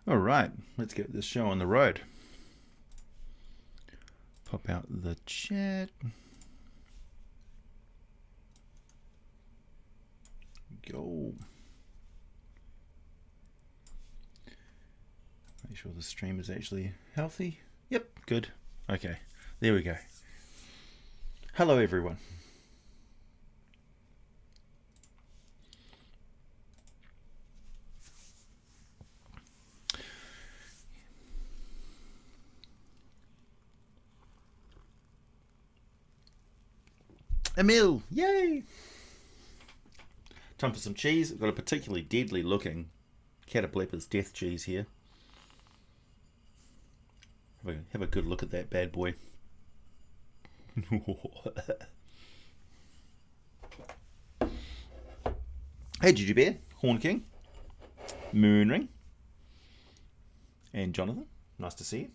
All right, let's get this show on the road. Pop out the chat. Go. Make sure the stream is actually healthy. Yep, good. Okay, there we go. Hello, everyone. Emil, yay! Time for some cheese. I've got a particularly deadly looking Caterpillar's death cheese here. Have a good look at that bad boy. Hey, Gigi Bear, Horn King, Moonring, and Jonathan. Nice to see you.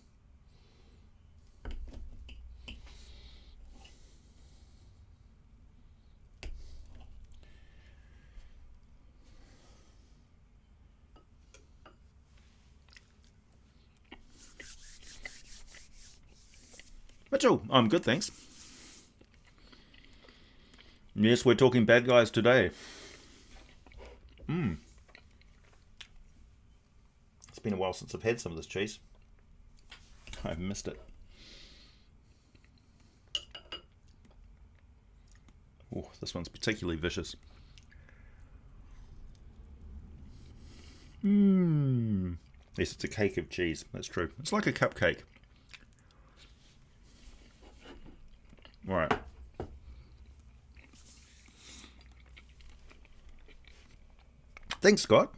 Mitchell, I'm good, thanks. Yes, we're talking bad guys today. It's been a while since I've had some of this cheese. I've missed it. Oh, this one's particularly vicious. Yes, it's a cake of cheese. That's true. It's like a cupcake. All right. Thanks, Scott.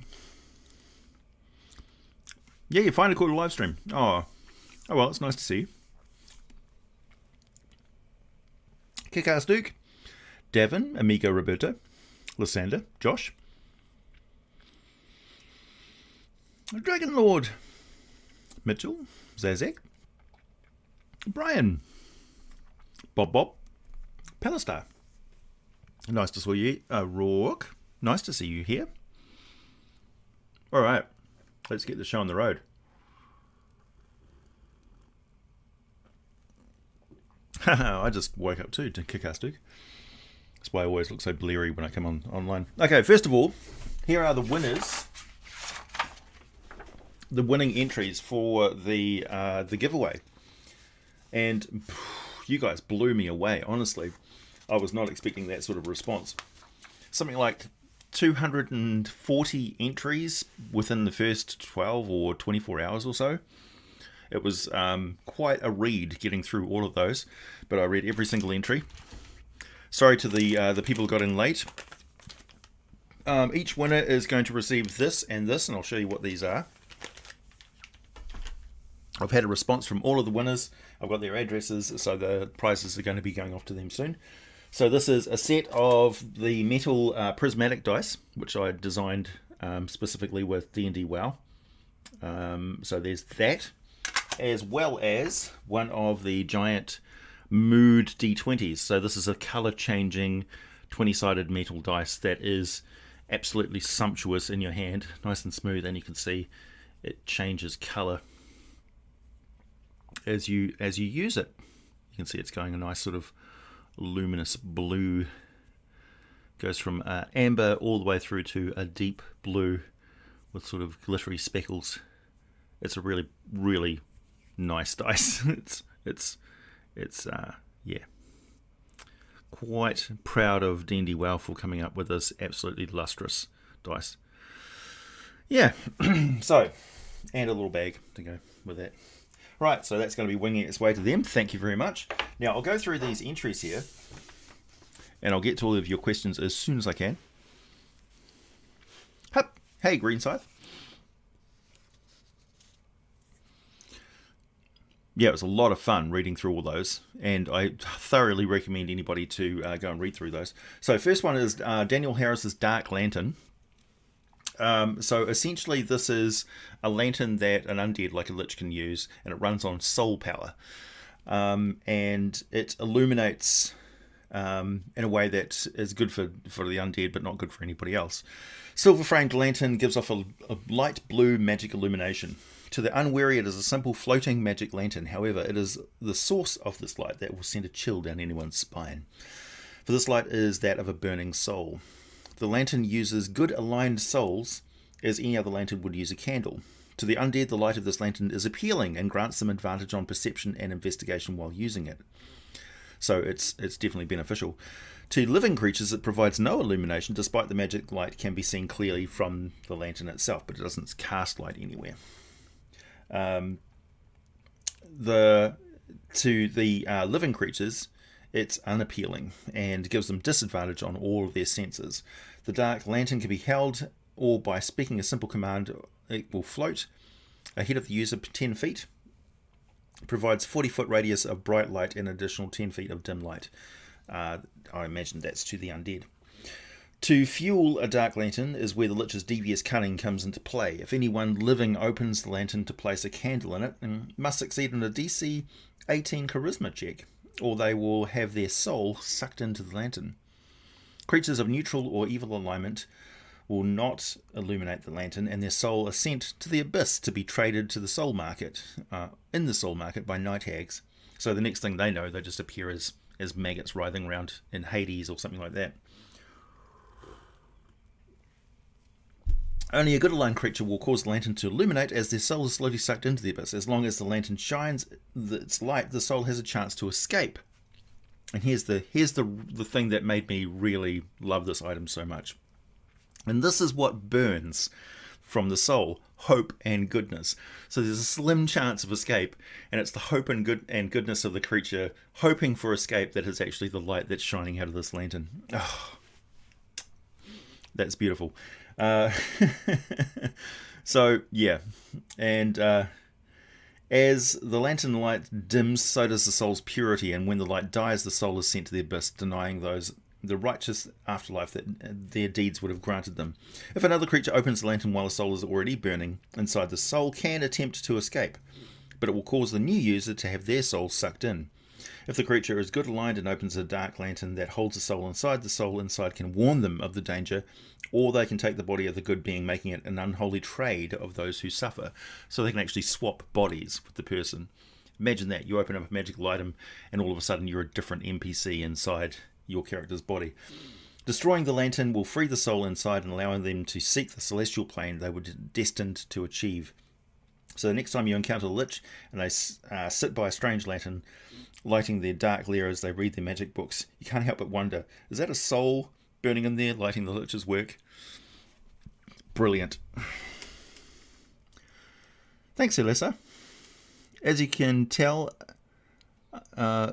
Yeah, you finally caught a live stream. Oh well, it's nice to see you. Kick-ass Duke, Davin, Amigo Roberto, Lysander, Josh, Dragon Lord, Mitchell, Zazek, Brian, Bob, Palistar. Nice to see you. Rourke, nice to see you here. All right, let's get the show on the road. I just woke up too to Kick-ass Duke. That's why I always look so bleary when I come online. Okay, first of all, here are the winners. The winning entries for the giveaway. And you guys blew me away, honestly. I was not expecting that sort of response. Something like 240 entries within the first 12 or 24 hours or so. It was quite a read getting through all of those, but I read every single entry. Sorry to the people who got in late. Each winner is going to receive this, and I'll show you what these are. I've had a response from all of the winners. I've got their addresses, so the prizes are going to be going off to them soon. So this is a set of the metal prismatic dice, which I designed specifically with D&D WoW. So there's that, as well as one of the giant Mood D20s. So this is a color-changing 20-sided metal dice that is absolutely sumptuous in your hand, nice and smooth, and you can see it changes color as you use it. You can see it's going a nice sort of luminous blue, goes from amber all the way through to a deep blue with sort of glittery speckles. It's a really, really nice dice. It's yeah, quite proud of D&D WoW for coming up with this absolutely lustrous dice. Yeah, so, and a little bag to go with that. Right, so that's going to be winging its way to them. Thank you very much. Now, I'll go through these entries here, and I'll get to all of your questions as soon as I can. Hup. Hey, Green Scythe. Yeah, it was a lot of fun reading through all those, and I thoroughly recommend anybody to go and read through those. So first one is Daniel Harris's Dark Lantern. So essentially this is a lantern that an undead like a lich can use, and it runs on soul power. And it illuminates in a way that is good for the undead but not good for anybody else. Silver framed lantern gives off a light blue magic illumination. To the unwary, it is a simple floating magic lantern. However, it is the source of this light that will send a chill down anyone's spine. For this light is that of a burning soul. The lantern uses good aligned souls, as any other lantern would use a candle. To the undead, the light of this lantern is appealing and grants them advantage on perception and investigation while using it. So it's definitely beneficial. To living creatures, it provides no illumination, despite the magic light can be seen clearly from the lantern itself, but it doesn't cast light anywhere. To the living creatures, it's unappealing and gives them disadvantage on all of their senses. The dark lantern can be held, or by speaking a simple command, it will float ahead of the user 10 feet. It provides 40-foot radius of bright light and additional 10 feet of dim light. I imagine that's to the undead. To fuel a dark lantern is where the Lich's devious cunning comes into play. If anyone living opens the lantern to place a candle in it, and must succeed in a DC 18 charisma check, or they will have their soul sucked into the lantern. Creatures of neutral or evil alignment will not illuminate the lantern, and their soul is sent to the abyss to be traded to the soul market, in the soul market by night hags. So the next thing they know, they just appear as maggots writhing around in Hades or something like that. Only a good aligned creature will cause the lantern to illuminate as their soul is slowly sucked into the abyss. As long as the lantern shines its light, the soul has a chance to escape. And here's the thing that made me really love this item so much. And this is what burns from the soul: hope and goodness. So there's a slim chance of escape, and it's the hope and goodness of the creature hoping for escape that is actually the light that's shining out of this lantern. Oh, that's beautiful. So yeah, and as the lantern light dims, so does the soul's purity, and when the light dies, the soul is sent to the abyss, denying those the righteous afterlife that their deeds would have granted them. If another creature opens the lantern while the soul is already burning inside, the soul can attempt to escape, but it will cause the new user to have their soul sucked in. If the creature is good aligned and opens a dark lantern that holds the soul inside can warn them of the danger, or they can take the body of the good being, making it an unholy trade of those who suffer. So they can actually swap bodies with the person. Imagine that. You open up a magical item and all of a sudden you're a different NPC inside your character's body. Destroying the lantern will free the soul inside and allowing them to seek the celestial plane they were destined to achieve. So the next time you encounter a lich and they sit by a strange lantern, lighting their dark lair as they read their magic books, you can't help but wonder, is that a soul burning in there, lighting the lich's work? Brilliant. Thanks, Alyssa. As you can tell,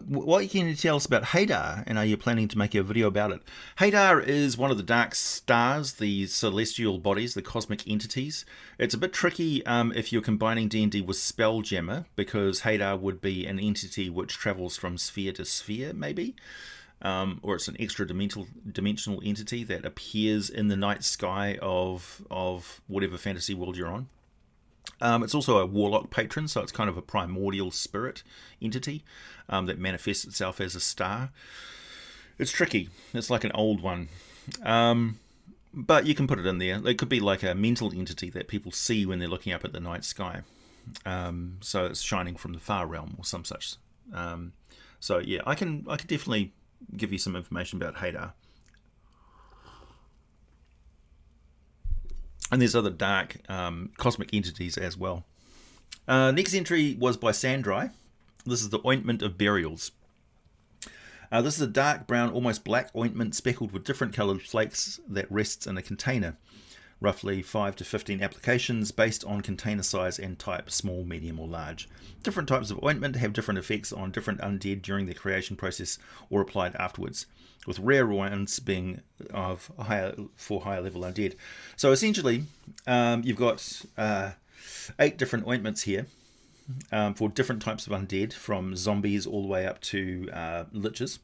what can you tell us about Hadar, and are you planning to make a video about it? Hadar is one of the dark stars, the celestial bodies, the cosmic entities. It's a bit tricky if you're combining D&D with Spelljammer, because Hadar would be an entity which travels from sphere to sphere, maybe. Or it's an extra dimensional entity that appears in the night sky of whatever fantasy world you're on. It's also a warlock patron, so it's kind of a primordial spirit entity that manifests itself as a star. It's tricky. It's like an old one. But you can put it in there. It could be like a mental entity that people see when they're looking up at the night sky. So it's shining from the far realm or some such. So yeah, I can definitely give you some information about Hadar. And there's other dark cosmic entities as well. Next entry was by Sandry. This is the Ointment of Burials. This is a dark brown, almost black ointment speckled with different coloured flakes that rests in a container. Roughly 5 to 15 applications based on container size and type, small, medium or large. Different types of ointment have different effects on different undead during the creation process or applied afterwards, with rare ones being for higher level undead. So essentially, you've got 8 different ointments here for different types of undead, from zombies all the way up to liches.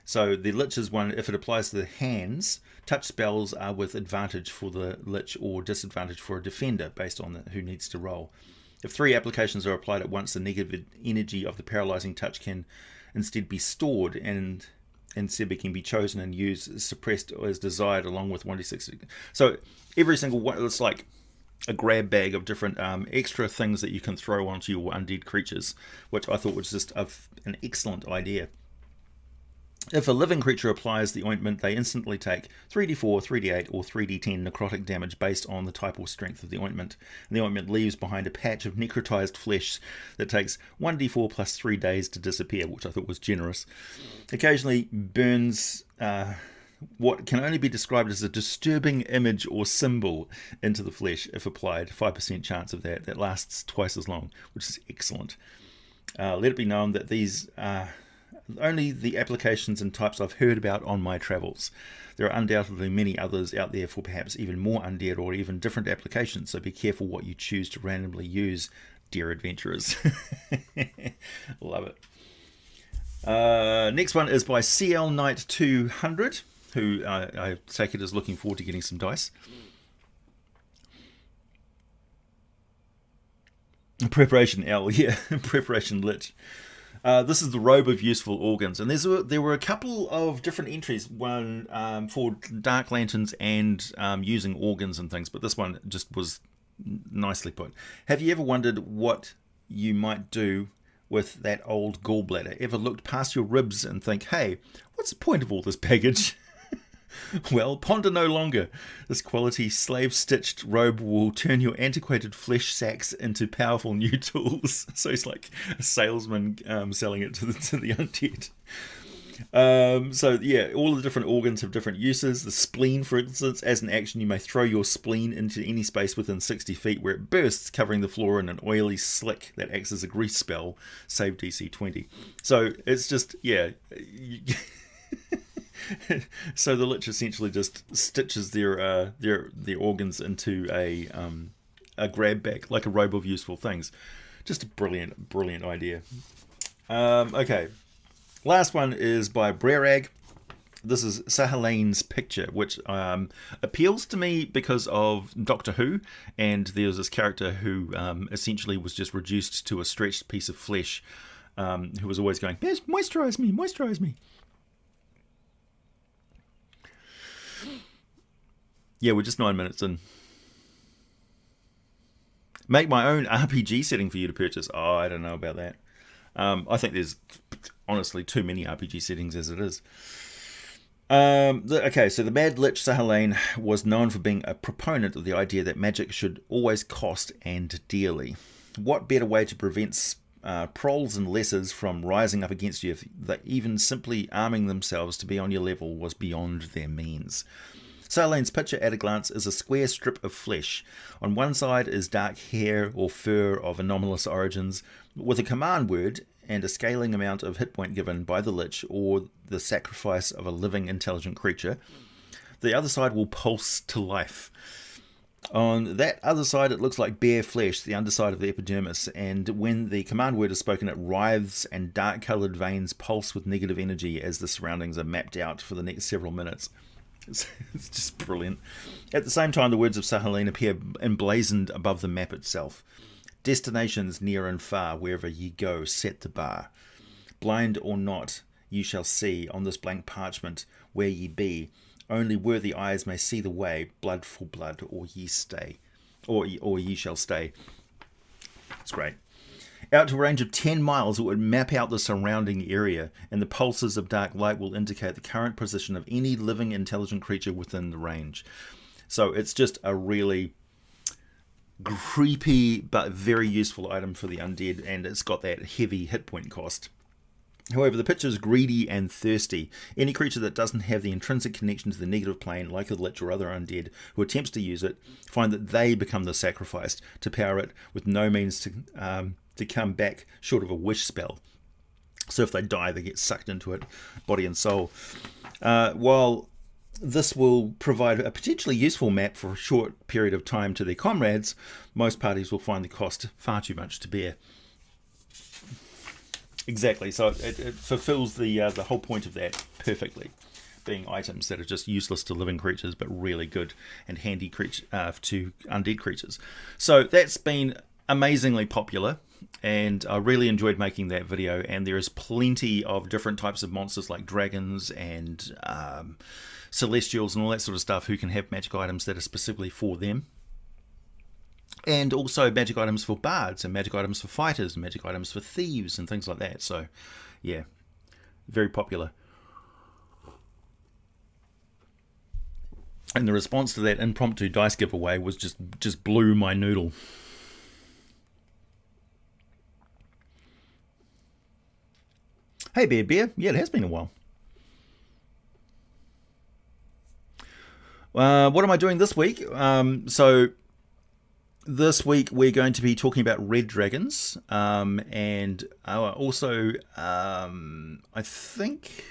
So the liches one, if it applies to the hands, touch spells are with advantage for the lich or disadvantage for a defender based on who needs to roll. If 3 applications are applied at once, the negative energy of the paralyzing touch can instead be stored, and and Sebi can be chosen and used suppressed as desired along with 1d6. So every single one, it's like a grab bag of different extra things that you can throw onto your undead creatures, which I thought was just an excellent idea. If a living creature applies the ointment, they instantly take 3d4, 3d8, or 3d10 necrotic damage based on the type or strength of the ointment. And the ointment leaves behind a patch of necrotized flesh that takes 1d4 plus 3 days to disappear, which I thought was generous. Occasionally burns what can only be described as a disturbing image or symbol into the flesh if applied. 5% chance of that. That lasts twice as long, which is excellent. Let it be known that these only the applications and types I've heard about on my travels. There are undoubtedly many others out there for perhaps even more undead or even different applications, so be careful what you choose to randomly use, dear adventurers. Love it. Next one is by CL Knight 200, who I take it is looking forward to getting some dice. Preparation L, yeah, Preparation Lich. This is the Robe of Useful Organs, and there were a couple of different entries, one for Dark Lanterns and using organs and things, but this one just was nicely put. Have you ever wondered what you might do with that old gallbladder? Ever looked past your ribs and think, hey, what's the point of all this baggage? Well, ponder no longer. This quality slave-stitched robe will turn your antiquated flesh sacks into powerful new tools. So it's like a salesman selling it to the undead. So yeah, all the different organs have different uses. The spleen, for instance, as an action, you may throw your spleen into any space within 60 feet where it bursts, covering the floor in an oily slick that acts as a grease spell. Save DC 20. So it's just, yeah. So the Lich essentially just stitches their organs into a grab bag, like a robe of useful things. Just a brilliant idea. Okay, last one is by Brerag. This is Sahalane's Picture, which appeals to me because of Doctor Who, and there's this character who essentially was just reduced to a stretched piece of flesh, who was always going, yes, moisturize me, moisturize me. Yeah, we're just 9 minutes in. Make my own RPG setting for you to purchase. Oh, I don't know about that. I think there's honestly too many RPG settings as it is. Okay, so the Mad Lich Sahalane was known for being a proponent of the idea that magic should always cost and dearly. What better way to prevent proles and lessers from rising up against you if that even simply arming themselves to be on your level was beyond their means? Sahalane's picture at a glance is a square strip of flesh. On one side is dark hair or fur of anomalous origins, with a command word and a scaling amount of hit point given by the Lich or the sacrifice of a living intelligent creature. The other side will pulse to life. On that other side it looks like bare flesh, the underside of the epidermis, and when the command word is spoken it writhes and dark coloured veins pulse with negative energy as the surroundings are mapped out for the next several minutes. It's just brilliant. At the same time, the words of Sahalane appear emblazoned above the map itself. Destinations near and far, wherever ye go, set the bar. Blind or not, you shall see on this blank parchment where ye be. Only worthy eyes may see the way, blood for blood, or ye stay. Or ye shall stay. It's great. Out to a range of 10 miles, it would map out the surrounding area, and the pulses of dark light will indicate the current position of any living intelligent creature within the range. So it's just a really creepy but very useful item for the undead, and it's got that heavy hit point cost. However, the picture is greedy and thirsty. Any creature that doesn't have the intrinsic connection to the negative plane, like a Lich or other undead, who attempts to use it, find that they become the sacrificed to power it with no means to come back short of a wish spell. So if they die, they get sucked into it, body and soul. While this will provide a potentially useful map for a short period of time to their comrades, most parties will find the cost far too much to bear. Exactly, so it fulfills the whole point of that perfectly, being items that are just useless to living creatures but really good and handy to undead creatures. So that's been amazingly popular. and I really enjoyed making that video. And there is plenty of different types of monsters like dragons and celestials and all that sort of stuff who can have magic items that are specifically for them. And also magic items for bards and magic items for fighters and magic items for thieves and things like that. So, yeah, very popular. And the response to that impromptu dice giveaway was just blew my noodle. Hey, Bear. Yeah, it has been a while. What am I doing this week? So this week we're going to be talking about red dragons, and also I think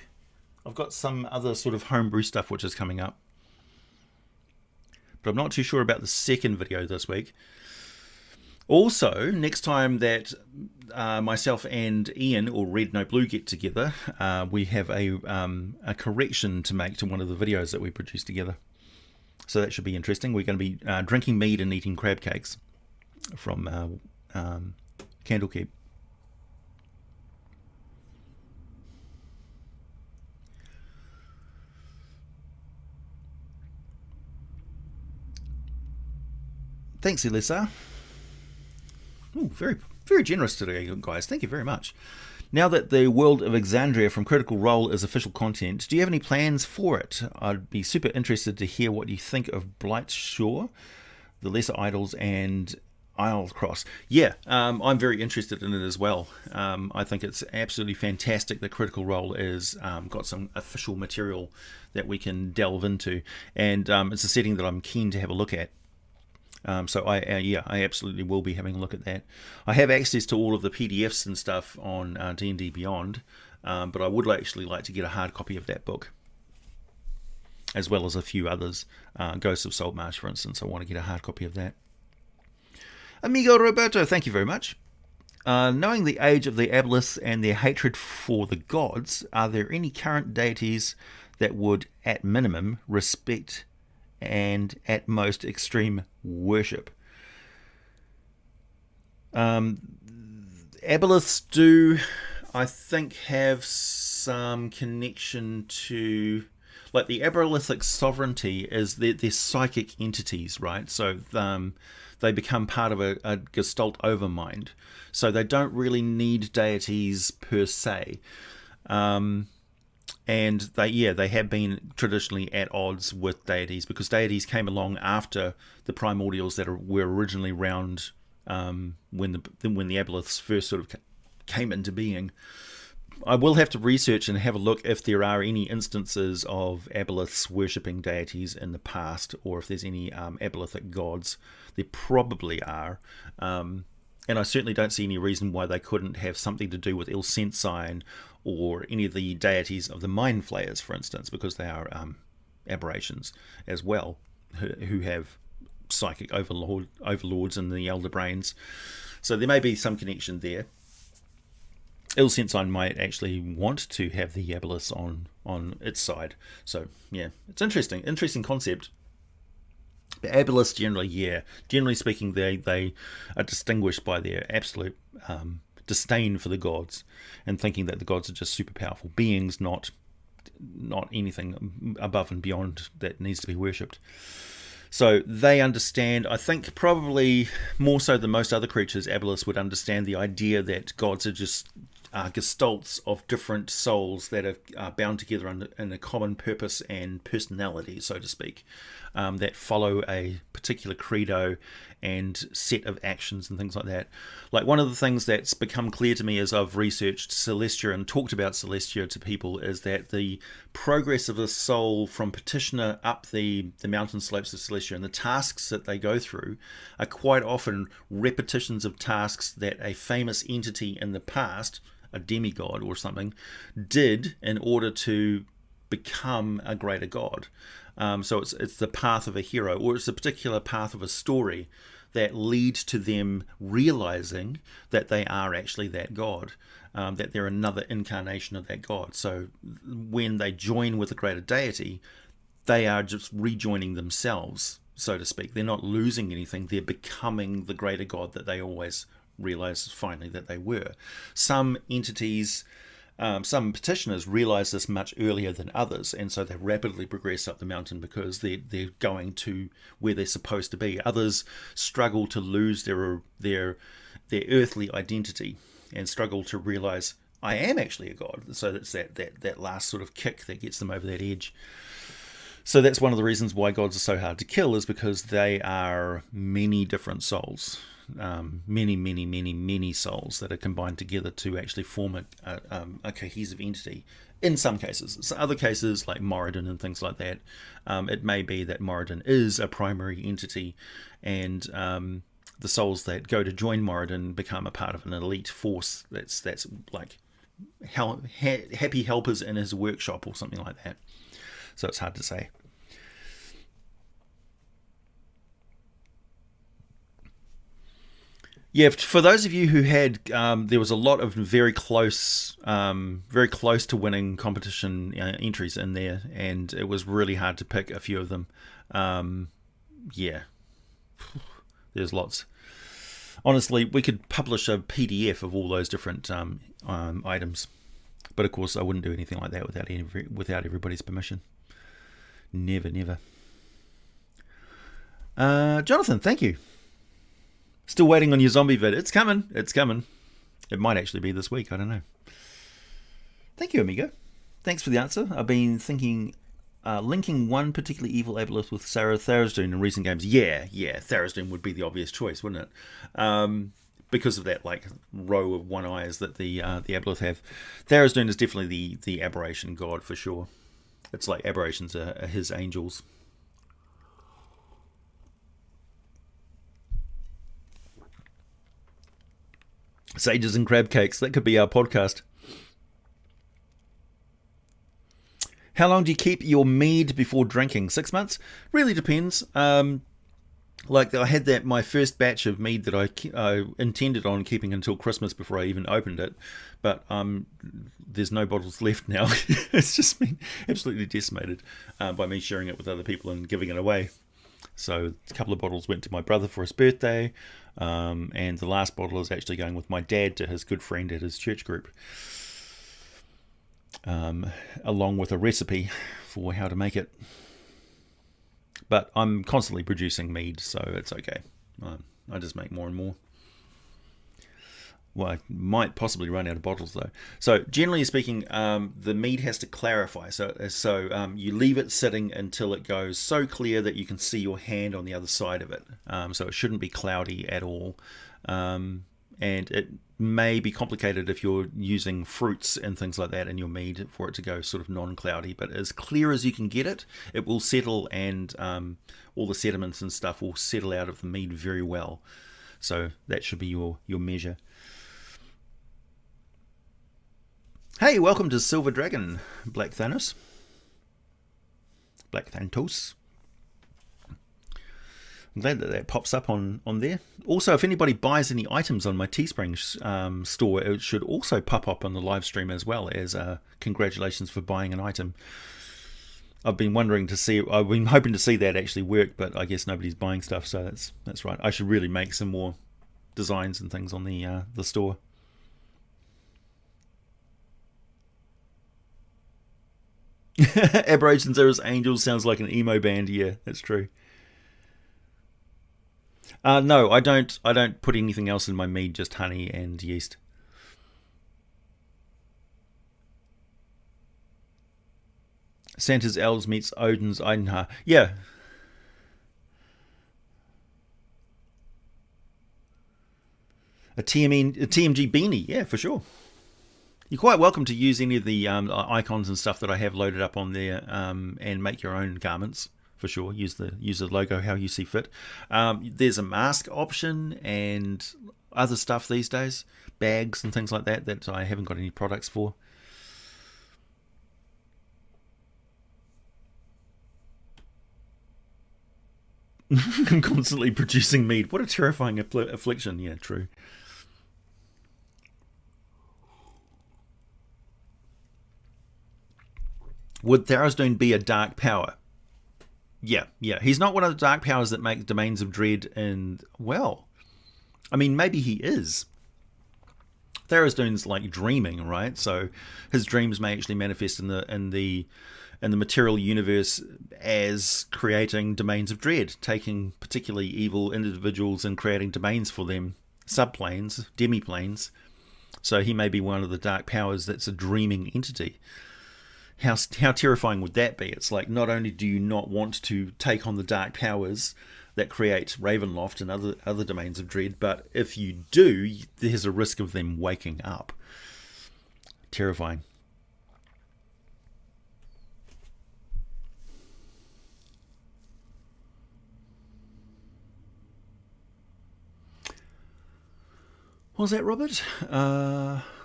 I've got some other sort of homebrew stuff which is coming up, but I'm not too sure about the second video this week. Also, next time that myself and Ian, or Red No Blue, get together, we have a correction to make to one of the videos that we produced together. So that should be interesting. We're going to be drinking mead and eating crab cakes from Candlekeep. Thanks, Elisa. Ooh, very generous today, guys. Thank you very much. Now that the World of Exandria from Critical Role is official content, do you have any plans for it? I'd be super interested to hear what you think of Blight's Shore, the Lesser Idols, and Isle Cross. Yeah, I'm very interested in it as well. I think it's absolutely fantastic that Critical Role is got some official material that we can delve into, and it's a setting that I'm keen to have a look at. So I absolutely will be having a look at that. I have access to all of the PDFs and stuff on D&D Beyond, but I would actually like to get a hard copy of that book, as well as a few others. Ghosts of Saltmarsh, for instance. I want to get a hard copy of that. Amigo Roberto, thank you very much. Knowing the age of the Aboleths and their hatred for the gods, are there any current deities that would, at minimum, respect and at most extreme worship? Aboleths do, I think, have some connection to, like, the Abolithic sovereignty is they're psychic entities, right? So they become part of a Gestalt overmind, so they don't really need deities per se. And they have been traditionally at odds with deities, because deities came along after the primordials that were originally around when the Aboleths first sort of came into being. I will have to research and have a look if there are any instances of Aboleths worshipping deities in the past, or if there's any Abolithic gods. There probably are. And I certainly don't see any reason why they couldn't have something to do with Ilsensign or any of the deities of the Mind Flayers, for instance, because they are aberrations as well, who have psychic overlords and the Elder Brains. So there may be some connection there. Ilsensign might actually want to have the Aboleths on its side. So, yeah, it's interesting concept. The Aboleths generally speaking, they are distinguished by their absolute disdain for the gods, and thinking that the gods are just super powerful beings, not anything above and beyond that needs to be worshipped. So they understand, I think probably more so than most other creatures, Aboleths would understand the idea that gods are just gestalts of different souls that are bound together in a common purpose and personality, so to speak, that follow a particular credo and set of actions and things like that. Like, one of the things that's become clear to me as I've researched Celestia and talked about Celestia to people is that the progress of a soul from petitioner up the mountain slopes of Celestia and the tasks that they go through are quite often repetitions of tasks that a famous entity in the past, a demigod or something, did in order to become a greater god. So it's the path of a hero, or it's a particular path of a story that leads to them realizing that they are actually that god, that they're another incarnation of that god. So when they join with a greater deity, they are just rejoining themselves, so to speak. They're not losing anything, they're becoming the greater god that they always realise finally that they were. Some entities, some petitioners realise this much earlier than others, and so they rapidly progress up the mountain because they're going to where they're supposed to be. Others struggle to lose their earthly identity and struggle to realise, I am actually a god. So that's that last sort of kick that gets them over that edge. So that's one of the reasons why gods are so hard to kill, is because they are many different souls. Many souls that are combined together to actually form a cohesive entity. In some cases. So other cases, like Moradin and things like that, it may be that Moradin is a primary entity, and the souls that go to join Moradin become a part of an elite force that's like happy helpers in his workshop or something like that. So it's hard to say. Yeah, for those of you who had, there was a lot of very close to winning competition entries in there, and it was really hard to pick a few of them. Yeah, there's lots. Honestly, we could publish a PDF of all those different items, but of course I wouldn't do anything like that without everybody's permission. Never. Jonathan, thank you. Still waiting on your zombie vid. It's coming. It might actually be this week. I don't know. Thank you, Amigo. Thanks for the answer. I've been thinking, linking one particularly evil aboleth with Sarah Tharizdun in recent games. Yeah. Tharizdun would be the obvious choice, wouldn't it? Because of that like row of one eyes that the aboleth have. Tharizdun is definitely the aberration god for sure. It's like aberrations are his angels. Sages and crab cakes. That could be our podcast. How long do you keep your mead before drinking? 6 months? Really depends. Like I had my first batch of mead that I intended on keeping until Christmas before I even opened it, but there's no bottles left now. It's just been absolutely decimated by me sharing it with other people and giving it away. So a couple of bottles went to my brother for his birthday, and the last bottle is actually going with my dad to his good friend at his church group, along with a recipe for how to make it. But I'm constantly producing mead, so it's okay. I just make more and more. Well, I might possibly run out of bottles though. So generally speaking, the mead has to clarify. So you leave it sitting until it goes so clear that you can see your hand on the other side of it. So it shouldn't be cloudy at all. And it may be complicated if you're using fruits and things like that in your mead for it to go sort of non-cloudy. But as clear as you can get it, it will settle, and all the sediments and stuff will settle out of the mead very well. So that should be your measure. Hey, welcome to Silver Dragon, Black Thanos. I'm glad that pops up on there. Also, if anybody buys any items on my Teespring store, it should also pop up on the live stream as well as congratulations for buying an item. I've been hoping to see that actually work, but I guess nobody's buying stuff, so that's right. I should really make some more designs and things on the store. Aberrations are as angels sounds like an emo band. Yeah, that's true. No, I don't put anything else in my mead, just honey and yeast. Santa's elves meets Odin's Eidenhar. Yeah. A TMG beanie, yeah, for sure. You're quite welcome to use any of the icons and stuff that I have loaded up on there, and make your own garments for sure. Use the logo how you see fit. There's a mask option and other stuff these days, bags and things like that I haven't got any products for. I'm constantly producing mead. What a terrifying affliction. Yeah, true. Would Tharizdun be a dark power? Yeah. He's not one of the dark powers that make Domains of Dread, and well, I mean, maybe he is. Tharizdun's like dreaming, right? So his dreams may actually manifest in the material universe as creating domains of dread, taking particularly evil individuals and creating domains for them, subplanes, demiplanes. So he may be one of the dark powers that's a dreaming entity. How terrifying would that be? It's like, not only do you not want to take on the dark powers that create Ravenloft and other domains of dread, but if you do, there's a risk of them waking up. Terrifying. What was that, Robert?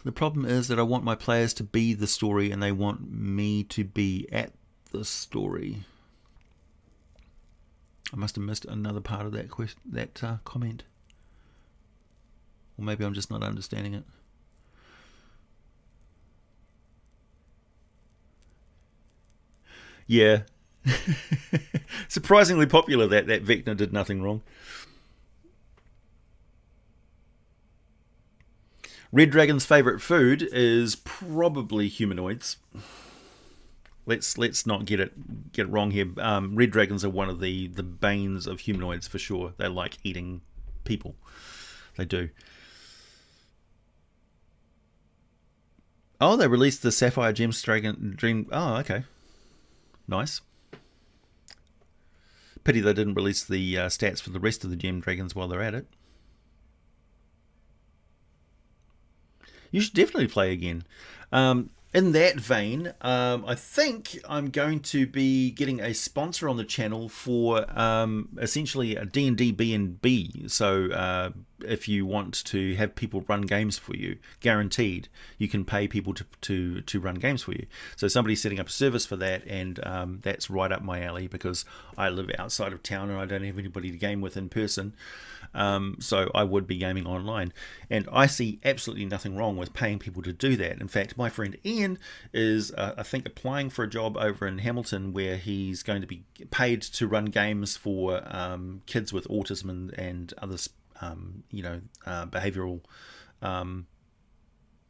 The problem is that I want my players to be the story and they want me to be at the story. I must have missed another part of that comment. Or maybe I'm just not understanding it. Yeah. Surprisingly popular, that Vecna did nothing wrong. Red Dragon's favourite food is probably humanoids. Let's not get it wrong here. Red dragons are one of the banes of humanoids for sure. They like eating people. They do. Oh, they released the Sapphire Gems Dream. Oh, okay. Nice. Pity they didn't release the stats for the rest of the Gem Dragons while they're at it. You should definitely play again. In that vein, I think I'm going to be getting a sponsor on the channel for essentially a D&D B&B. So if you want to have people run games for you, guaranteed, you can pay people to run games for you. So somebody's setting up a service for that, and that's right up my alley because I live outside of town and I don't have anybody to game with in person. So I would be gaming online, and I see absolutely nothing wrong with paying people to do that. In fact, my friend Ian is I think applying for a job over in Hamilton where he's going to be paid to run games for kids with autism and other behavioral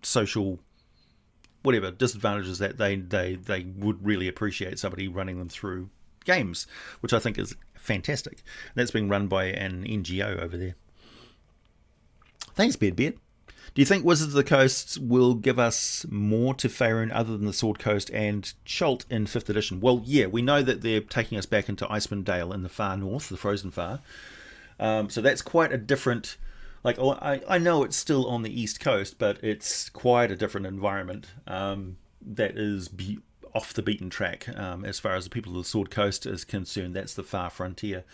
social whatever disadvantages that they would really appreciate somebody running them through games, which I think is fantastic. That's being run by an NGO over there. Thanks, Bedbeard. Do you think Wizards of the Coast will give us more to Faerun other than the Sword Coast and Chult in 5th edition? Well, yeah, we know that they're taking us back into Icewind Dale in the far north, the Frozen Far. So that's quite a different... Like, I know it's still on the East Coast, but it's quite a different environment that is off the beaten track as far as the people of the Sword Coast is concerned. That's the far frontier.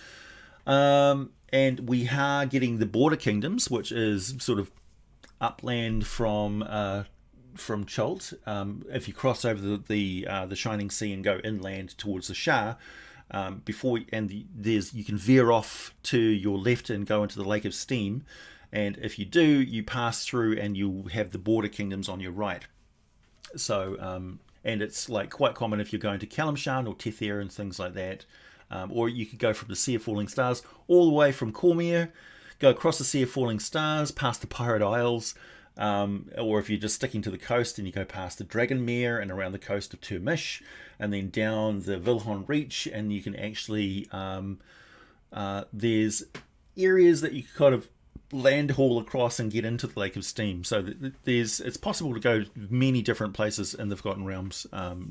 And we are getting the Border Kingdoms, which is sort of upland from Chult. If you cross over the Shining Sea and go inland towards the Shah, you can veer off to your left and go into the Lake of Steam, and if you do, you pass through and you have the Border Kingdoms on your right. So and it's like quite common if you're going to Kalimshan or Tether and things like that, or you could go from the Sea of Falling Stars all the way from Cormier, go across the Sea of Falling Stars, past the Pirate Isles, or if you're just sticking to the coast and you go past the Dragonmere and around the coast of Turmish, and then down the Vilhon Reach, and you can actually there's areas that you kind of land haul across and get into the Lake of Steam. So it's possible to go many different places in the Forgotten Realms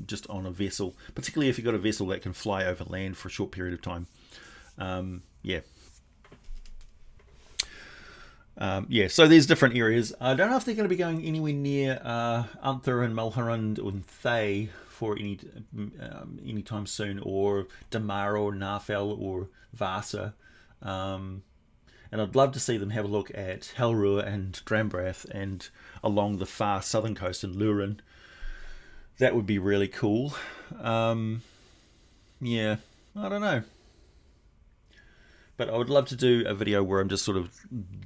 just on a vessel, particularly if you've got a vessel that can fly over land for a short period of time. So there's different areas. I don't know if they're going to be going anywhere near Unther and Malharund and Thay for any time soon, or Damara or Narfell or Vasa. And I'd love to see them have a look at Helrua and Drambrath and along the far southern coast in Lurin. That would be really cool. Yeah, I don't know. But I would love to do a video where I'm just sort of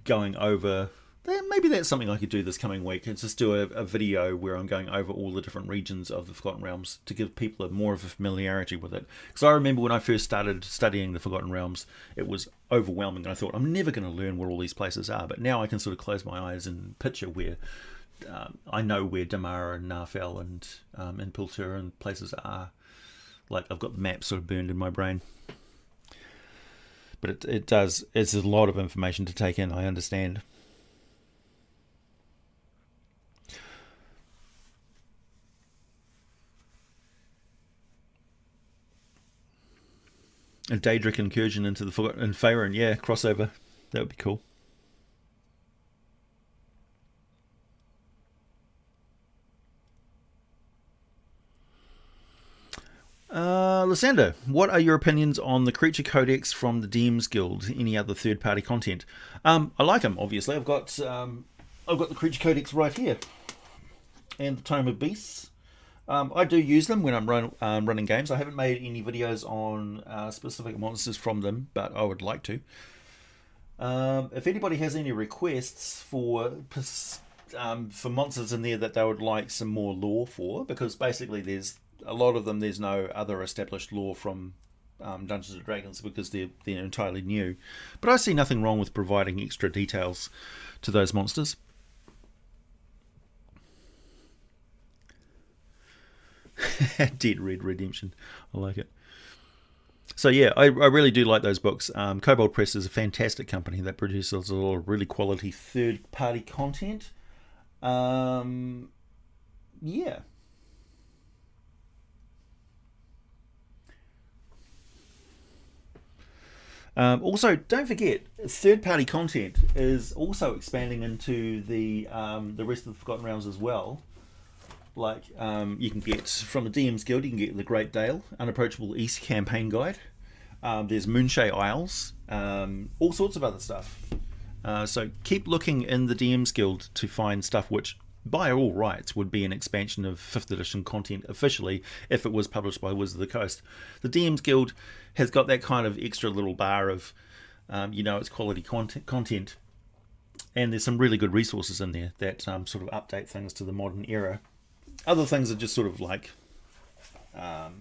going over maybe that's something I could do this coming week. It's just do a video where I'm going over all the different regions of the Forgotten Realms to give people more of a familiarity with it. Because I remember when I first started studying the Forgotten Realms, it was overwhelming. I thought, I'm never going to learn where all these places are. But now I can sort of close my eyes and picture where I know where Damara and Narfell and Piltur and places are. Like, I've got the map sort of burned in my brain. But it's a lot of information to take in, I understand. A Daedric incursion into the Forgotten Faerun, yeah, crossover. That would be cool. Lysander, what are your opinions on the creature codex from the DMs Guild? Any other third-party content? I like them, obviously. I've got the creature codex right here, and the Tome of Beasts. I do use them when I'm running games. I haven't made any videos on specific monsters from them, but I would like to. If anybody has any requests for monsters in there that they would like some more lore for, because basically there's a lot of them, there's no other established lore from Dungeons & Dragons because they're entirely new. But I see nothing wrong with providing extra details to those monsters. Dead Red Redemption. I like it. So yeah, I really do like those books. Kobold Press is a fantastic company that produces a lot of really quality third-party content. Yeah. Also, don't forget, third-party content is also expanding into the rest of the Forgotten Realms as well. Like, you can get, from the DMs Guild, you can get the Great Dale, Unapproachable East Campaign Guide. There's Moonshae Isles, all sorts of other stuff. So keep looking in the DMs Guild to find stuff which, by all rights, would be an expansion of 5th edition content officially if it was published by Wizards of the Coast. The DMs Guild has got that kind of extra little bar of, it's quality content. And there's some really good resources in there that sort of update things to the modern era. Other things are just sort of like,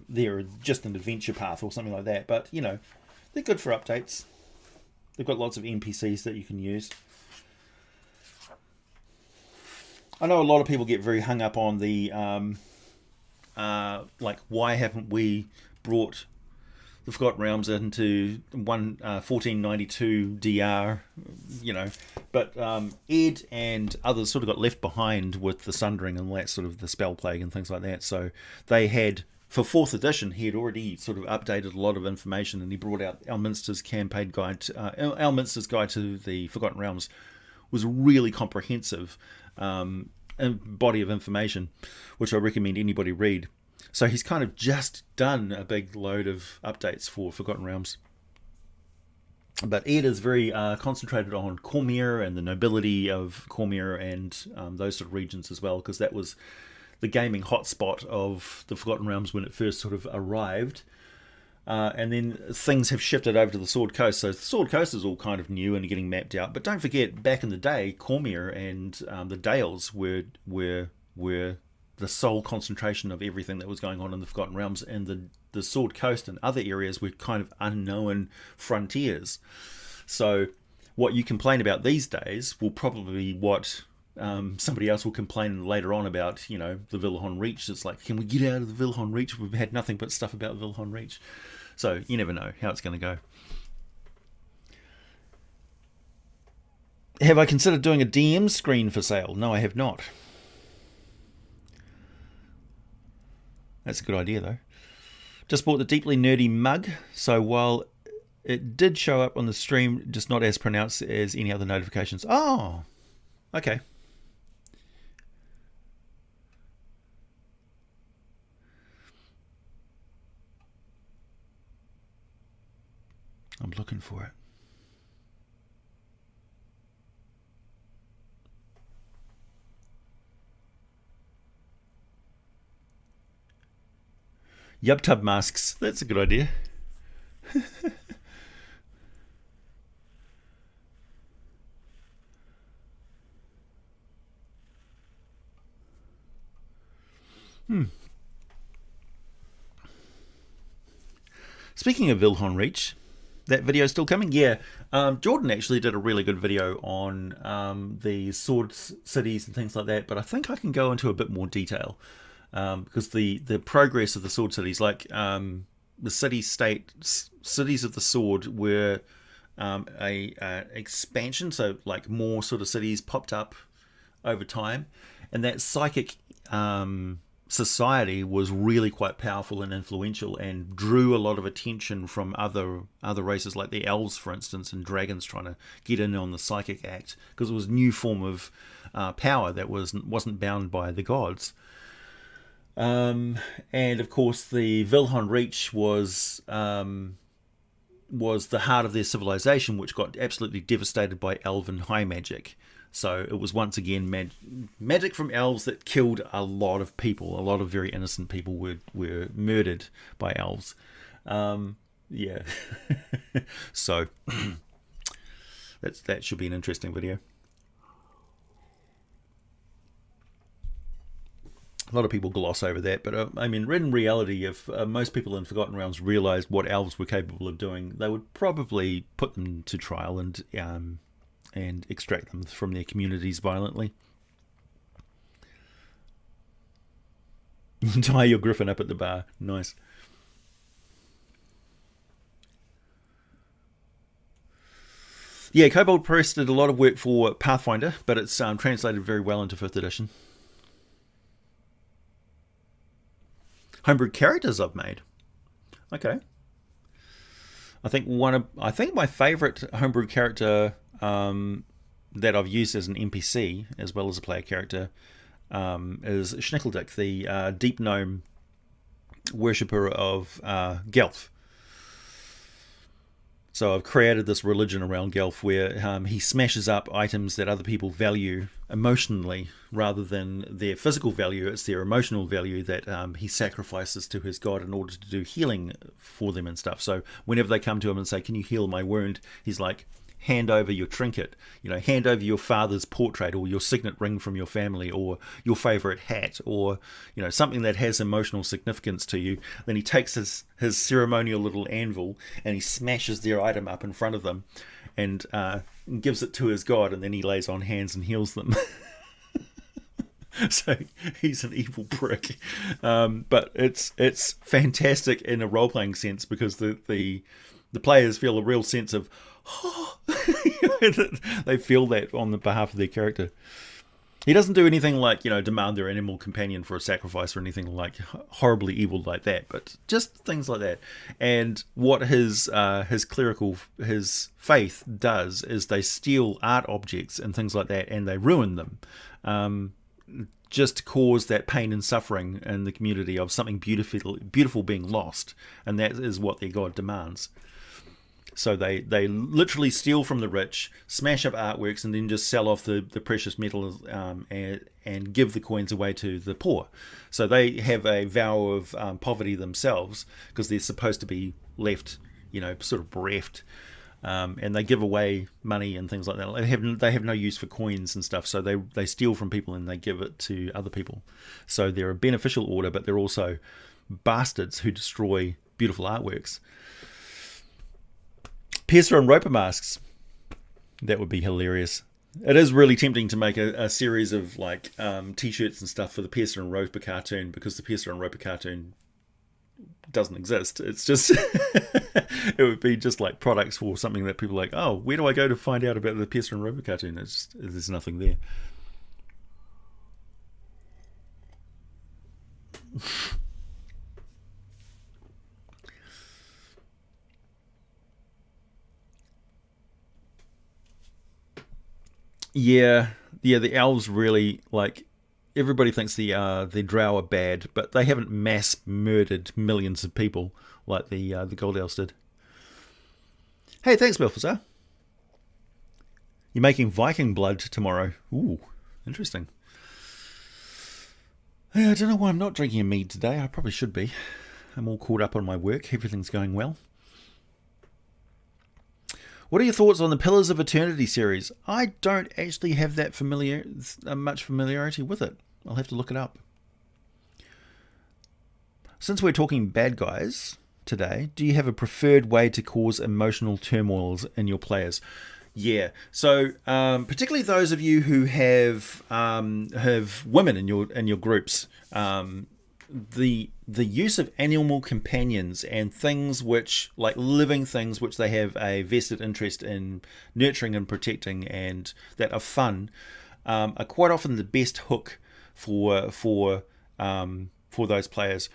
they're just an adventure path or something like that. But, they're good for updates. They've got lots of NPCs that you can use. I know a lot of people get very hung up on the, why haven't we brought the Forgotten Realms into 1492 DR, but Ed and others sort of got left behind with the Sundering and that sort of the Spell Plague and things like that. So they had, for 4th edition, he had already sort of updated a lot of information, and he brought out Elminster's campaign guide. Elminster's Guide to the Forgotten Realms was really comprehensive body of information, which I recommend anybody read. So he's kind of just done a big load of updates for Forgotten Realms. But Ed is very concentrated on Cormyr and the nobility of Cormyr and those sort of regions as well, because that was the gaming hotspot of the Forgotten Realms when it first sort of arrived. And then things have shifted over to the Sword Coast. So the Sword Coast is all kind of new and getting mapped out. But don't forget, back in the day, Cormyr and the Dales were the sole concentration of everything that was going on in the Forgotten Realms, and the Sword Coast and other areas were kind of unknown frontiers. So what you complain about these days will probably be what somebody else will complain later on about, the Villahon Reach. It's like, can we get out of the Villahon Reach? We've had nothing but stuff about Villahon Reach. So you never know how it's going to go. Have I considered doing a DM screen for sale? No, I have not. That's a good idea, though. Just bought the deeply nerdy mug, so while it did show up on the stream, just not as pronounced as any other notifications. Oh, okay. I'm looking for it. YubTub masks. That's a good idea. Speaking of Vilhon Reach, that video is still coming? Yeah. Jordan actually did a really good video on the sword cities and things like that, but I think I can go into a bit more detail because the progress of the sword cities, like the cities of the sword were a expansion, so like more sort of cities popped up over time, and that psychic society was really quite powerful and influential and drew a lot of attention from other races like the elves, for instance, and dragons trying to get in on the psychic act because it was a new form of power that wasn't bound by the gods. And of course the Vilhon Reach was the heart of their civilization, which got absolutely devastated by elven high magic. So it was once again magic from elves that killed a lot of people. A lot of very innocent people were murdered by elves. Yeah. So that should be an interesting video. A lot of people gloss over that, but I mean, in reality, if most people in Forgotten Realms realized what elves were capable of doing, they would probably put them to trial and extract them from their communities violently. Tie your griffin up at the bar. Nice. Yeah, Kobold Press did a lot of work for Pathfinder, but it's translated very well into 5th edition. Homebrew characters I've made. Okay. I think my favourite homebrew character that I've used as an NPC as well as a player character is Schnickeldick, the deep gnome worshipper of Gelf. So I've created this religion around Gelf where he smashes up items that other people value emotionally rather than their physical value. It's their emotional value that he sacrifices to his god in order to do healing for them and stuff. So whenever they come to him and say, "Can you heal my wound?" he's like, hand over your trinket, hand over your father's portrait or your signet ring from your family or your favorite hat or, something that has emotional significance to you. Then he takes his ceremonial little anvil and he smashes their item up in front of them and gives it to his god, and then he lays on hands and heals them. So he's an evil prick. But it's fantastic in a role-playing sense because the players feel a real sense of, they feel that on the behalf of their character. He doesn't do anything like, demand their animal companion for a sacrifice or anything like horribly evil like that, but just things like that. And what his faith does is they steal art objects and things like that and they ruin them, just to cause that pain and suffering in the community of something beautiful being lost, and that is what their god demands. So they literally steal from the rich, smash up artworks, and then just sell off the precious metals and give the coins away to the poor. So they have a vow of poverty themselves because they're supposed to be left, sort of bereft. And they give away money and things like that. They have no use for coins and stuff, so they steal from people and they give it to other people. So they're a beneficial order, but they're also bastards who destroy beautiful artworks. Piercer and Roper masks. That would be hilarious. It is really tempting to make a series of t-shirts and stuff for the Piercer and Roper cartoon, because the Piercer and Roper cartoon doesn't exist. It's just it would be just like products for something that people are like, oh, where do I go to find out about the Piercer and Roper cartoon? There's nothing there. Yeah, the elves really, everybody thinks the drow are bad, but they haven't mass murdered millions of people like the Gold Elves did. Hey, thanks, Belfazar. You're making Viking blood tomorrow. Ooh, interesting. I don't know why I'm not drinking a mead today. I probably should be. I'm all caught up on my work. Everything's going well. What are your thoughts on the Pillars of Eternity series? I don't actually have that much familiarity with it. I'll have to look it up. since we're talking bad guys today, do you have a preferred way to cause emotional turmoils in your players? Yeah, so particularly those of you who have women in your groups, the use of animal companions and things which, like living things which they have a vested interest in nurturing and protecting and that are fun, are quite often the best hook for those players.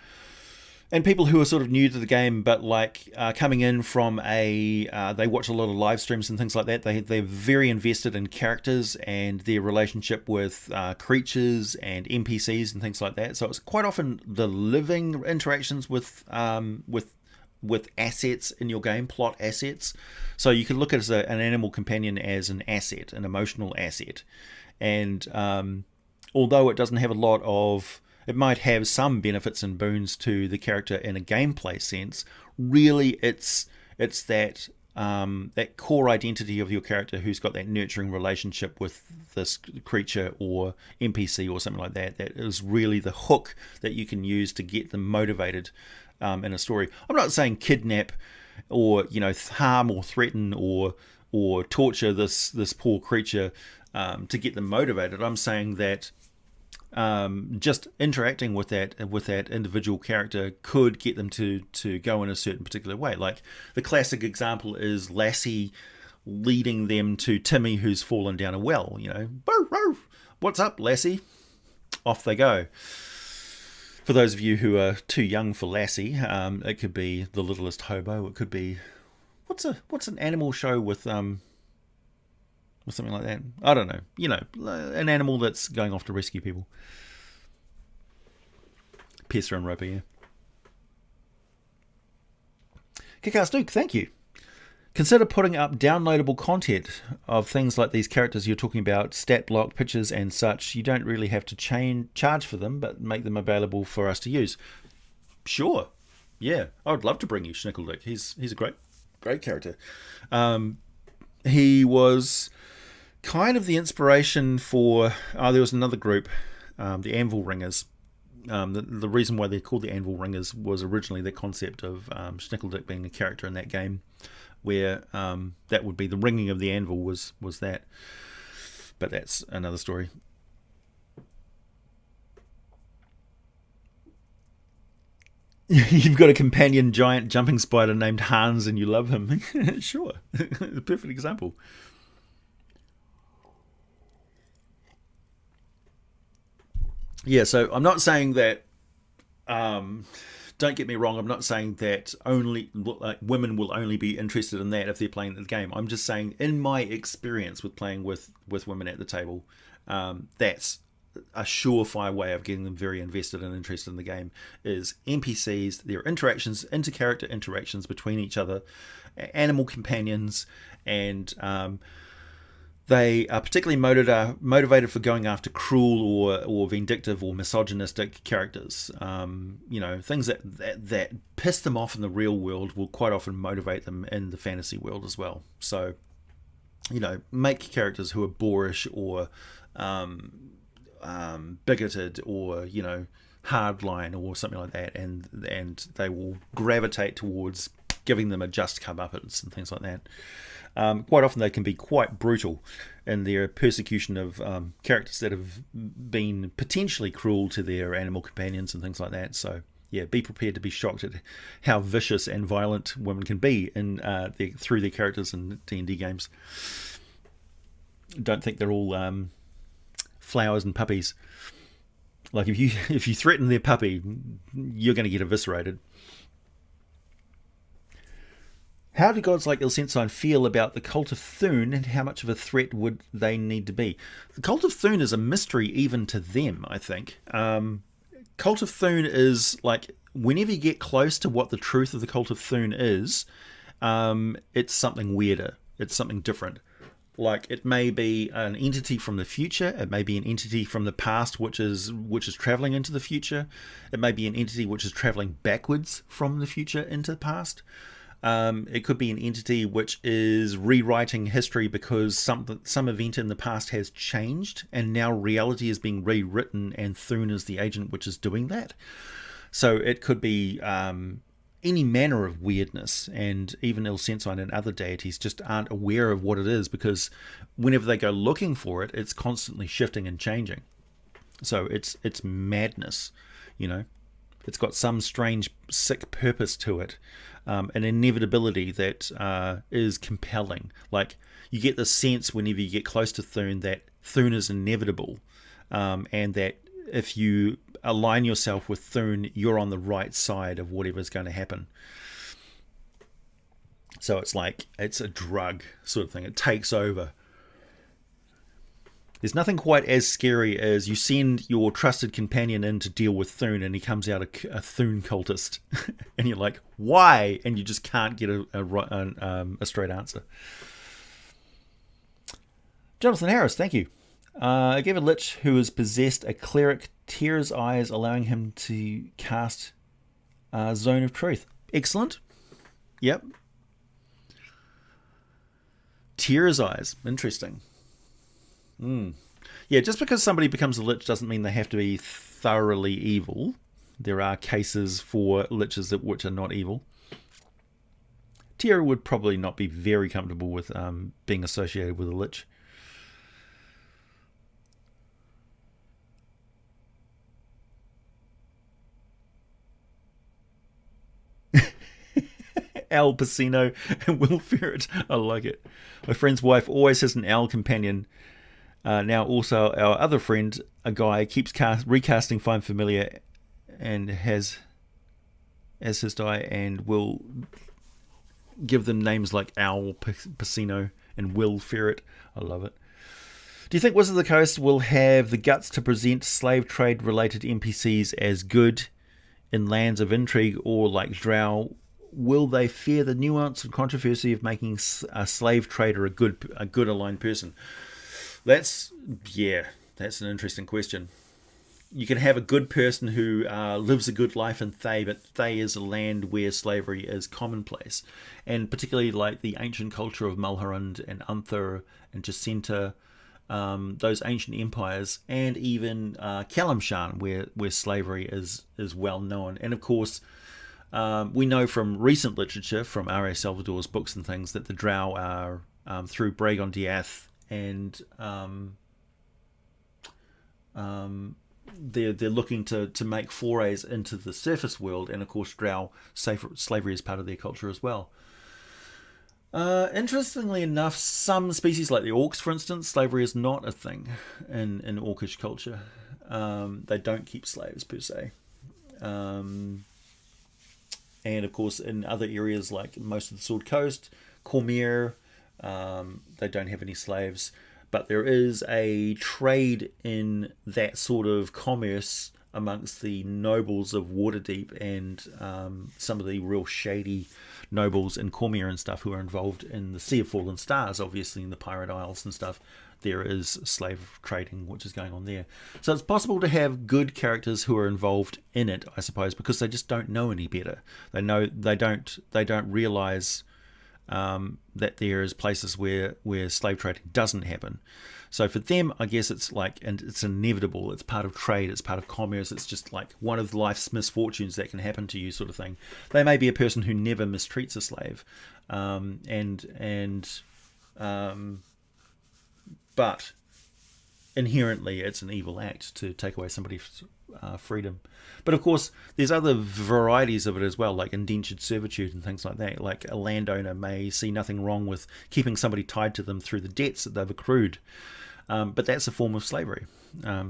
And people who are sort of new to the game, but like coming in from they watch a lot of live streams and things like that. They're very invested in characters and their relationship with creatures and NPCs and things like that. So it's quite often the living interactions with assets in your game, plot assets. So you can look at an animal companion as an asset, an emotional asset. And although it doesn't have a lot of, it might have some benefits and boons to the character in a gameplay sense. Really, it's that core identity of your character who's got that nurturing relationship with this creature or NPC or something like that. That is really the hook that you can use to get them motivated in a story. I'm not saying kidnap or harm or threaten or torture this poor creature to get them motivated. I'm saying that just interacting with that individual character could get them to go in a certain particular way. Like the classic example is Lassie leading them to Timmy, who's fallen down a well. What's up, Lassie? Off they go. For those of you who are too young for Lassie, it could be The Littlest Hobo. It could be what's an animal show with or something like that. I don't know. An animal that's going off to rescue people. Pester and Roper, yeah. Kick-Ass Duke, thank you. Consider putting up downloadable content of things like these characters you're talking about, stat block, pictures and such. You don't really have to charge for them, but make them available for us to use. Sure. Yeah, I would love to bring you Schnickeldick. He's a great character. He was kind of the inspiration for there was another group, the Anvil Ringers. The reason why they're called the Anvil Ringers was originally the concept of Schnickeldick being a character in that game, where that would be the ringing of the anvil was that. But that's another story. You've got a companion giant jumping spider named Hans and you love him. Sure. The perfect example. Yeah, so I'm not saying that, don't get me wrong, I'm not saying that only women will only be interested in that if they're playing the game. I'm just saying, in my experience with playing with women at the table, that's a surefire way of getting them very invested and interested in the game is NPCs, their interactions, inter-character interactions between each other, animal companions, and they are particularly motivated for going after cruel or vindictive or misogynistic characters. Things that piss them off in the real world will quite often motivate them in the fantasy world as well. So, make characters who are boorish or bigoted or hardline or something like that, and they will gravitate towards giving them a just comeuppance and things like that. Quite often they can be quite brutal in their persecution of characters that have been potentially cruel to their animal companions and things like that. So yeah, be prepared to be shocked at how vicious and violent women can be through their characters in D&D games. Don't think they're all flowers and puppies. Like if you threaten their puppy, you're going to get eviscerated. How do gods like Ilsenstein feel about the Cult of Thune, and how much of a threat would they need to be? The Cult of Thune is a mystery even to them, I think. Cult of Thune is like, whenever you get close to what the truth of the Cult of Thune is, it's something weirder. It's something different. Like, it may be an entity from the future. It may be an entity from the past, which is traveling into the future. It may be an entity which is traveling backwards from the future into the past. It could be an entity which is rewriting history because some event in the past has changed and now reality is being rewritten and Thune is the agent which is doing that. So it could be any manner of weirdness, and even Ilsensign and other deities just aren't aware of what it is, because whenever they go looking for it, it's constantly shifting and changing. So it's madness, you know. It's got some strange, sick purpose to it, an inevitability that is compelling. Like, you get the sense whenever you get close to Thune that Thune is inevitable, and that if you align yourself with Thune, you're on the right side of whatever's going to happen. So it's like, it's a drug sort of thing. It takes over. There's nothing quite as scary as you send your trusted companion in to deal with Thune, and he comes out a Thune cultist. And you're like, why? And you just can't get a straight answer. Jonathan Harris, thank you. I gave a lich who is possessed a cleric Tear's Eyes, allowing him to cast Zone of Truth. Excellent. Yep. Tear's Eyes. Interesting. Yeah, just because somebody becomes a lich doesn't mean they have to be thoroughly evil. There are cases for liches which are not evil. Tira would probably not be very comfortable with being associated with a lich. Owl Pacino and Will Ferret. I like it. My friend's wife always has an owl companion. Now also our other friend, a guy, keeps recasting Find Familiar and has as his die, and will give them names like Owl Pacino and Will Ferret. I love it. Do you think Wizards of the Coast will have the guts to present slave trade related NPCs as good in Lands of Intrigue, or like Drow, will they fear the nuance and controversy of making a slave trader a good aligned person? That's an interesting question. You can have a good person who lives a good life in Thay, but Thay is a land where slavery is commonplace, and particularly like the ancient culture of Malharund and Unther and Jacinta, those ancient empires, and even Kalimshan, where slavery is well known. And of course, we know from recent literature, from R.A. Salvador's books and things, that the Drow are through Bragon Diath and they're looking to make forays into the surface world, and of course Drow slavery is part of their culture as well. Interestingly enough, some species like the orcs, for instance, slavery is not a thing in orcish culture. They don't keep slaves per se. And of course in other areas like most of the Sword Coast, Cormyr, they don't have any slaves, but there is a trade in that sort of commerce amongst the nobles of Waterdeep and some of the real shady nobles in Cormyr and stuff who are involved in the Sea of Fallen Stars, obviously in the Pirate Isles and stuff. There is slave trading which is going on there. So it's possible to have good characters who are involved in it, I suppose, because they just don't know any better. They don't realize that there is places where slave trading doesn't happen. So for them, I guess it's like, and it's inevitable, it's part of trade, it's part of commerce, it's just like one of life's misfortunes that can happen to you, sort of thing. They may be a person who never mistreats a slave, but inherently it's an evil act to take away somebody's freedom. But of course there's other varieties of it as well, like indentured servitude and things like that. Like a landowner may see nothing wrong with keeping somebody tied to them through the debts that they've accrued, but that's a form of slavery.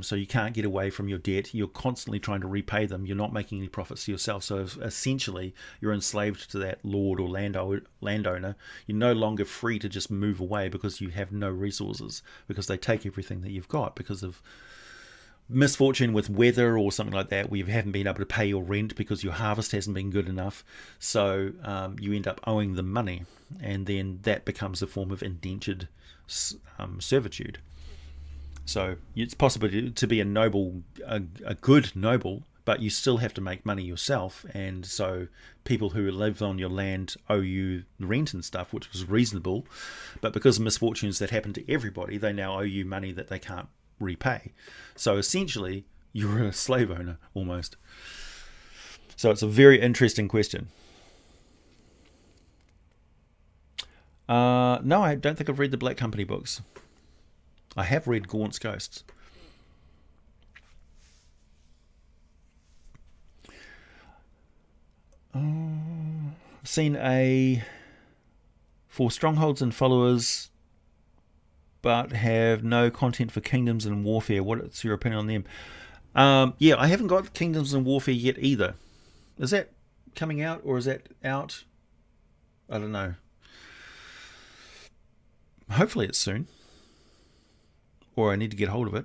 So you can't get away from your debt. You're constantly trying to repay them. You're not making any profits to yourself. So essentially you're enslaved to that lord or landowner. You're no longer free to just move away because you have no resources, because they take everything that you've got because of misfortune with weather or something like that, where you haven't been able to pay your rent because your harvest hasn't been good enough. So you end up owing them money, and then that becomes a form of indentured servitude. So it's possible to be a noble, a good noble, but you still have to make money yourself. And so people who live on your land owe you rent and stuff, which was reasonable. But because of misfortunes that happen to everybody, they now owe you money that they can't repay. So essentially, you're a slave owner almost. So it's a very interesting question. No, I don't think I've read the Black Company books. I have read Gaunt's Ghosts. I've seen a for strongholds and followers, but have no content for Kingdoms and Warfare. What's your opinion on them? Yeah, I haven't got Kingdoms and Warfare yet either. Is that coming out or is that out? I don't know. Hopefully it's soon. Or I need to get hold of it.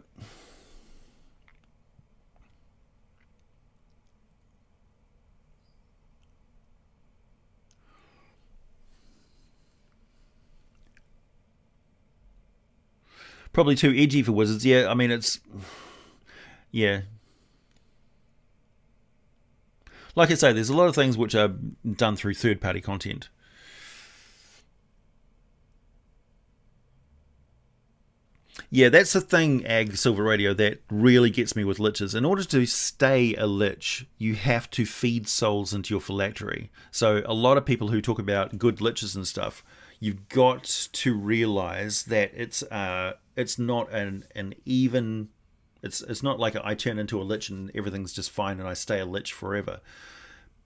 Probably too edgy for Wizards. Yeah, I mean, it's... Yeah. Like I say, there's a lot of things which are done through third-party content. Yeah, that's the thing, Ag Silver Radio, that really gets me with liches. In order to stay a lich, you have to feed souls into your phylactery. So a lot of people who talk about good liches and stuff, you've got to realize that it's not an even... It's not like I turn into a lich and everything's just fine and I stay a lich forever.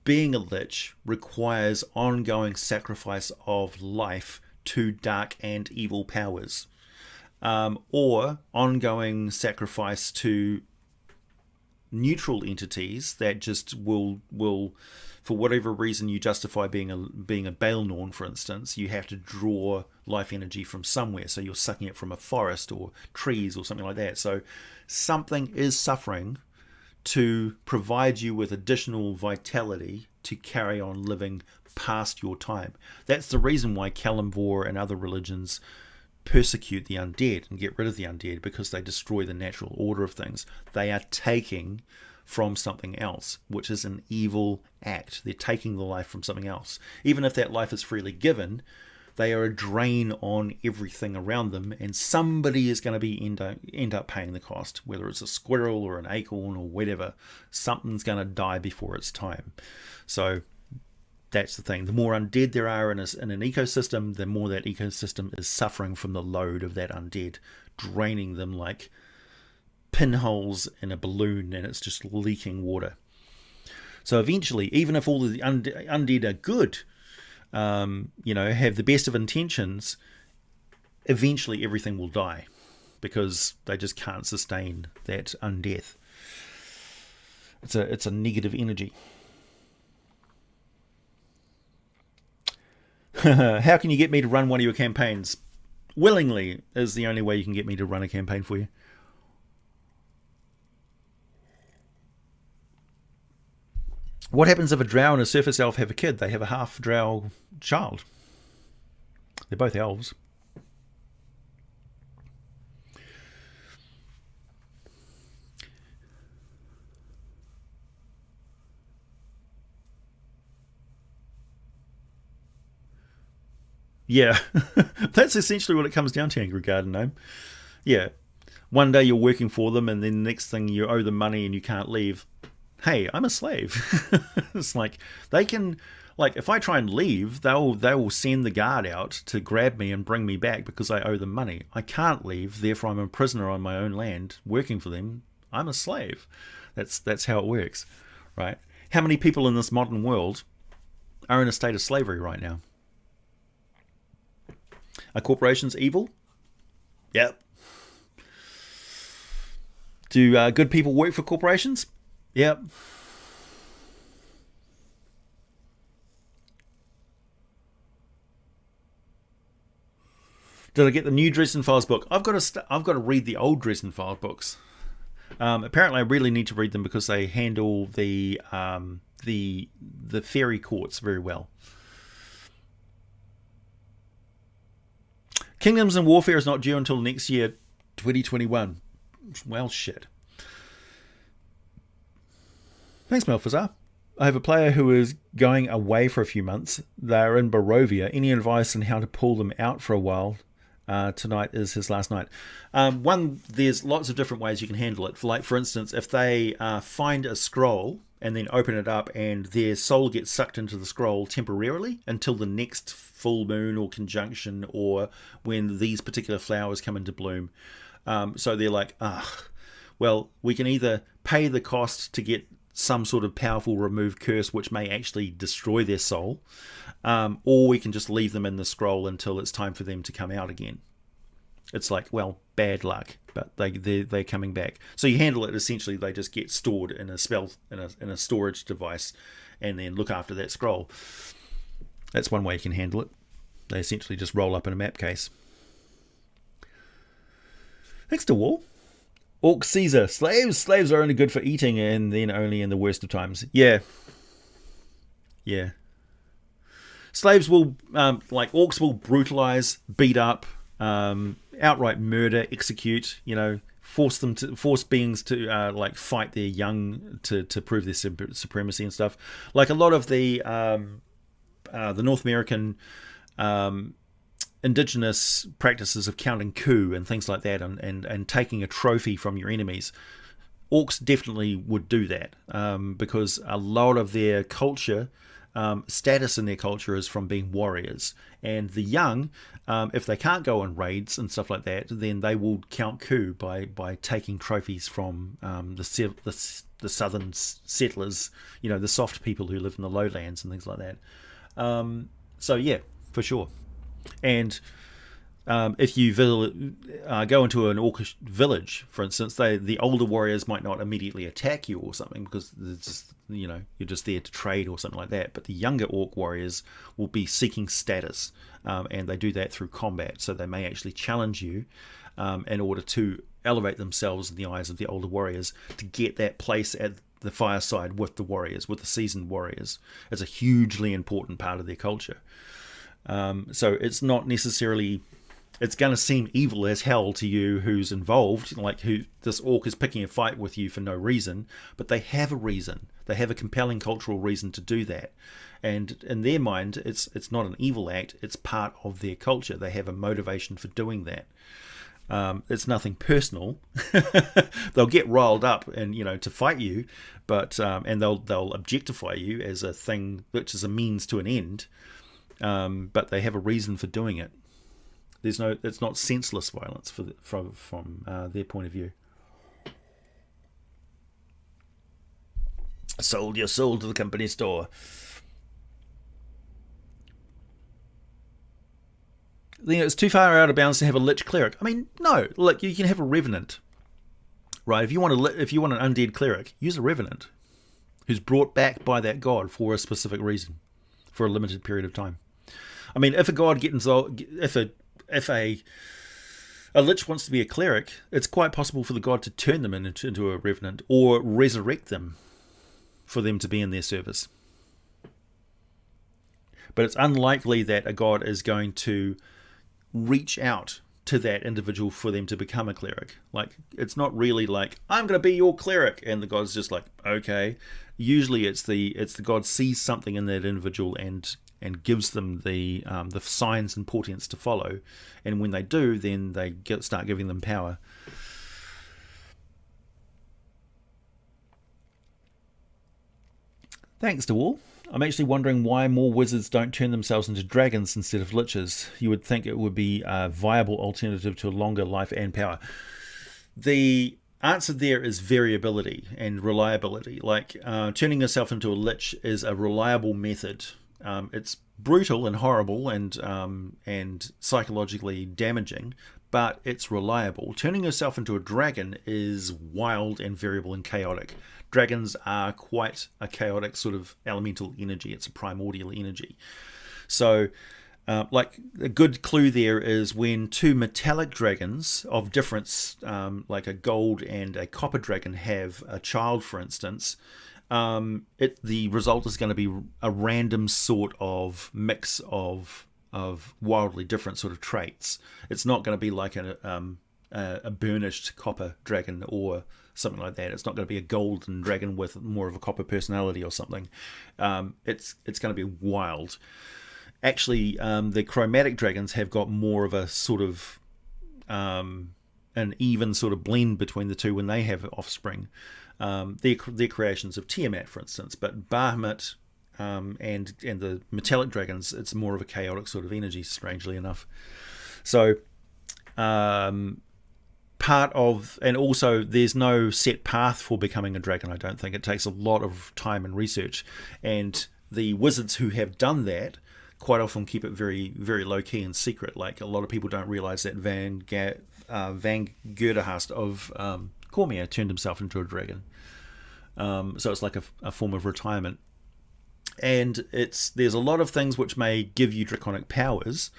Being a lich requires ongoing sacrifice of life to dark and evil powers. Or ongoing sacrifice to neutral entities that just will for whatever reason you justify being a Baelnorn, for instance, you have to draw life energy from somewhere, so you're sucking it from a forest or trees or something like that. So something is suffering to provide you with additional vitality to carry on living past your time. That's the reason why Kalimvor and other religions persecute the undead and get rid of the undead, because they destroy the natural order of things. They are taking from something else, which is an evil act. They're taking the life from something else. Even if that life is freely given, they are a drain on everything around them, and somebody is going to be end up paying the cost, whether it's a squirrel or an acorn or whatever. Something's going to die before its time. So that's the thing. The more undead there are in an ecosystem, the more that ecosystem is suffering from the load of that undead, draining them like pinholes in a balloon, and it's just leaking water. So eventually, even if all the undead are good, have the best of intentions, eventually everything will die because they just can't sustain that undeath. It's a negative energy. How can you get me to run one of your campaigns? Willingly is the only way you can get me to run a campaign for you. What happens if a drow and a surface elf have a kid? They have a half drow child. They're both elves. Yeah, that's essentially what it comes down to, Angry Garden Gnome. Yeah, one day you're working for them, and then the next thing you owe them money and you can't leave. Hey, I'm a slave. It's like they can, like, if I try and leave, they will send the guard out to grab me and bring me back because I owe them money. I can't leave, therefore I'm a prisoner on my own land working for them. I'm a slave. That's how it works, right? How many people in this modern world are in a state of slavery right now? Are corporations evil? Yep. Do good people work for corporations? Yep. Did I get the new Dresden Files book? I've got to read the old Dresden Files books. Apparently, I really need to read them because they handle the fairy courts very well. Kingdoms and Warfare is not due until next year, 2021. Well, shit. Thanks, Melfazar. I have a player who is going away for a few months. They're in Barovia. Any advice on how to pull them out for a while? Tonight is his last night. There's lots of different ways you can handle it. For instance, if they find a scroll and then open it up, and their soul gets sucked into the scroll temporarily until the next full moon or conjunction, or when these particular flowers come into bloom. So they're like, well, we can either pay the cost to get some sort of powerful remove curse which may actually destroy their soul, or we can just leave them in the scroll until it's time for them to come out again. It's like, well, bad luck, but they're coming back. So you handle it essentially. They just get stored in a in a storage device, and then look after that scroll. That's one way you can handle it. They essentially just roll up in a map case. Next to wall. Orc Caesar. Slaves are only good for eating, and then only in the worst of times. Yeah. Slaves will, like orcs will brutalize, beat up, outright murder, execute, force beings to like fight their young to prove their supremacy and stuff. Like a lot of the North American indigenous practices of counting coup and things like that, and taking a trophy from your enemies. Orcs definitely would do that, because a lot of their culture, status in their culture, is from being warriors. And the young, if they can't go on raids and stuff like that, then they will count coup by taking trophies from the southern settlers, the soft people who live in the lowlands and things like that. So yeah, for sure. And if you go into an orcish village, for instance, the older warriors might not immediately attack you or something, because it's just, you're just there to trade or something like that. But the younger orc warriors will be seeking status, and they do that through combat. So they may actually challenge you in order to elevate themselves in the eyes of the older warriors to get that place at the fireside with the warriors, with the seasoned warriors. It's a hugely important part of their culture. So it's not necessarily, it's going to seem evil as hell to you who's involved, like who this orc is picking a fight with you for no reason, but they have a reason. They have a compelling cultural reason to do that. And in their mind, it's not an evil act, it's part of their culture. They have a motivation for doing that. It's nothing personal. They'll get riled up and to fight you, but and they'll objectify you as a thing which is a means to an end. But they have a reason for doing it. It's not senseless violence from their point of view. Sold your soul to the company store. It's too far out of bounds to have a lich cleric. I mean, no. Look, you can have a revenant, right? If you want an undead cleric, use a revenant who's brought back by that god for a specific reason, for a limited period of time. I mean, if a god gets involved, if a lich wants to be a cleric, it's quite possible for the god to turn them into a revenant or resurrect them for them to be in their service. But it's unlikely that a god is going to reach out to that individual for them to become a cleric. Like, it's not really like, I'm going to be your cleric, and the god's just like, okay. Usually it's the god sees something in that individual and gives them the signs and portents to follow, and when they do, then they start giving them power. Thanks to all. I'm actually wondering why more wizards don't turn themselves into dragons instead of liches. You would think it would be a viable alternative to a longer life and power. The answer there is variability and reliability. Like, turning yourself into a lich is a reliable method. It's brutal and horrible and psychologically damaging, but it's reliable. Turning yourself into a dragon is wild and variable and chaotic. Dragons are quite a chaotic sort of elemental energy. It's a primordial energy. So, like, a good clue there is when two metallic dragons of difference, like a gold and a copper dragon, have a child, for instance, the result is going to be a random sort of mix of wildly different sort of traits. It's not going to be like a burnished copper dragon or something like that. It's not going to be a golden dragon with more of a copper personality or something. It's going to be wild. Actually, the chromatic dragons have got more of a sort of an even sort of blend between the two when they have offspring. They're creations of Tiamat, for instance, but Bahamut and the metallic dragons, it's more of a chaotic sort of energy, strangely enough. So part of, and also there's no set path for becoming a dragon. I don't think it takes a lot of time and research, and the wizards who have done that quite often keep it very, very low key and secret. Like, a lot of people don't realize that Van Gerderhast of Cormier turned himself into a dragon. So it's like a form of retirement, and there's a lot of things which may give you draconic powers,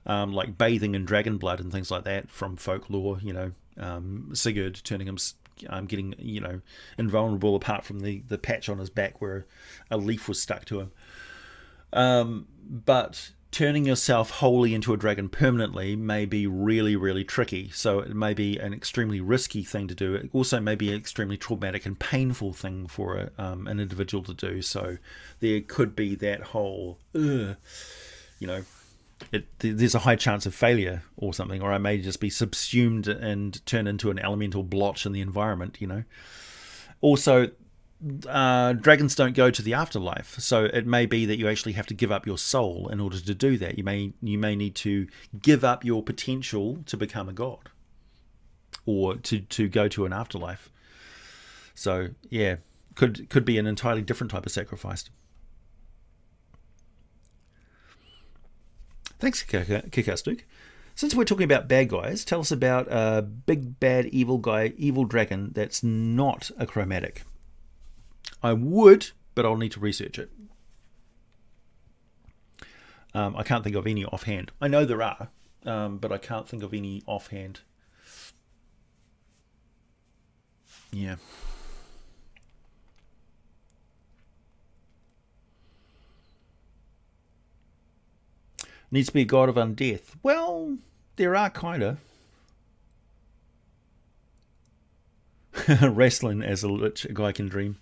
like bathing in dragon blood and things like that from folklore. Sigurd turning him, getting invulnerable apart from the patch on his back where a leaf was stuck to him. But turning yourself wholly into a dragon permanently may be really, really tricky. So it may be an extremely risky thing to do. It also may be an extremely traumatic and painful thing for an individual to do. So there could be that whole, there's a high chance of failure or something, or I may just be subsumed and turn into an elemental blotch in the environment. Also, dragons don't go to the afterlife, so it may be that you actually have to give up your soul in order to do that. You may need to give up your potential to become a god, or to go to an afterlife. So yeah, could be an entirely different type of sacrifice. Thanks, Kick-Ass Duke. Since we're talking about bad guys, tell us about a big bad evil dragon that's not a chromatic. I would, but I'll need to research it. I can't think of any offhand. I know there are, but I can't think of any offhand. Yeah. Needs to be a god of undeath. Well, there are kinda. Wrestling as a lich, a guy can dream.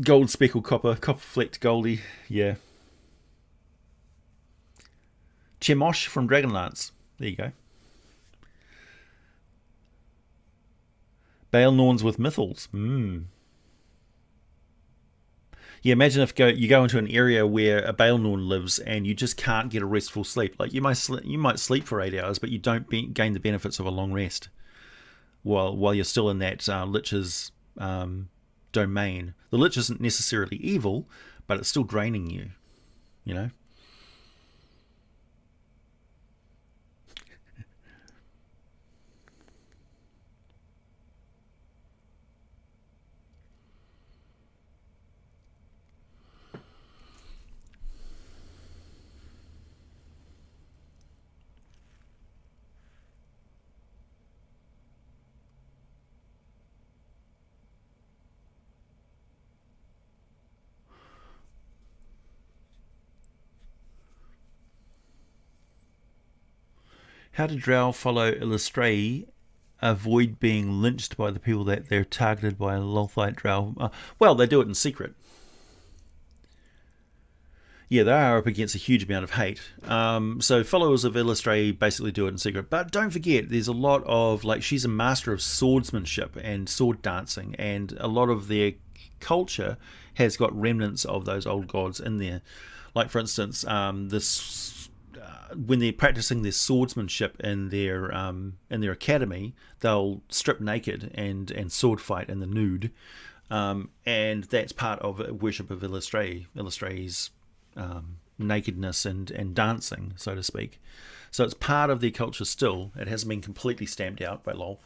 Gold speckled copper flecked goldie, yeah. Chemosh from Dragonlance. There you go. Bale Norns with Mythals. Yeah, imagine if you go into an area where a Bale Norn lives and you just can't get a restful sleep. Like, you might sleep for 8 hours, but you don't gain the benefits of a long rest while you're still in that lich's domain. The lich isn't necessarily evil, but it's still draining you. How do Drow follow Illustrae, avoid being lynched by the people that they're targeted by? Lothite Drow. Well, they do it in secret. Yeah, they are up against a huge amount of hate. So followers of Illustrae basically do it in secret. But don't forget, there's a lot of, she's a master of swordsmanship and sword dancing, and a lot of their culture has got remnants of those old gods in there. Like, for instance, when they're practicing their swordsmanship in their academy, they'll strip naked and sword fight in the nude, and that's part of a worship of Illustrae's nakedness and dancing, so to speak. So it's part of their culture still. It hasn't been completely stamped out by LOL.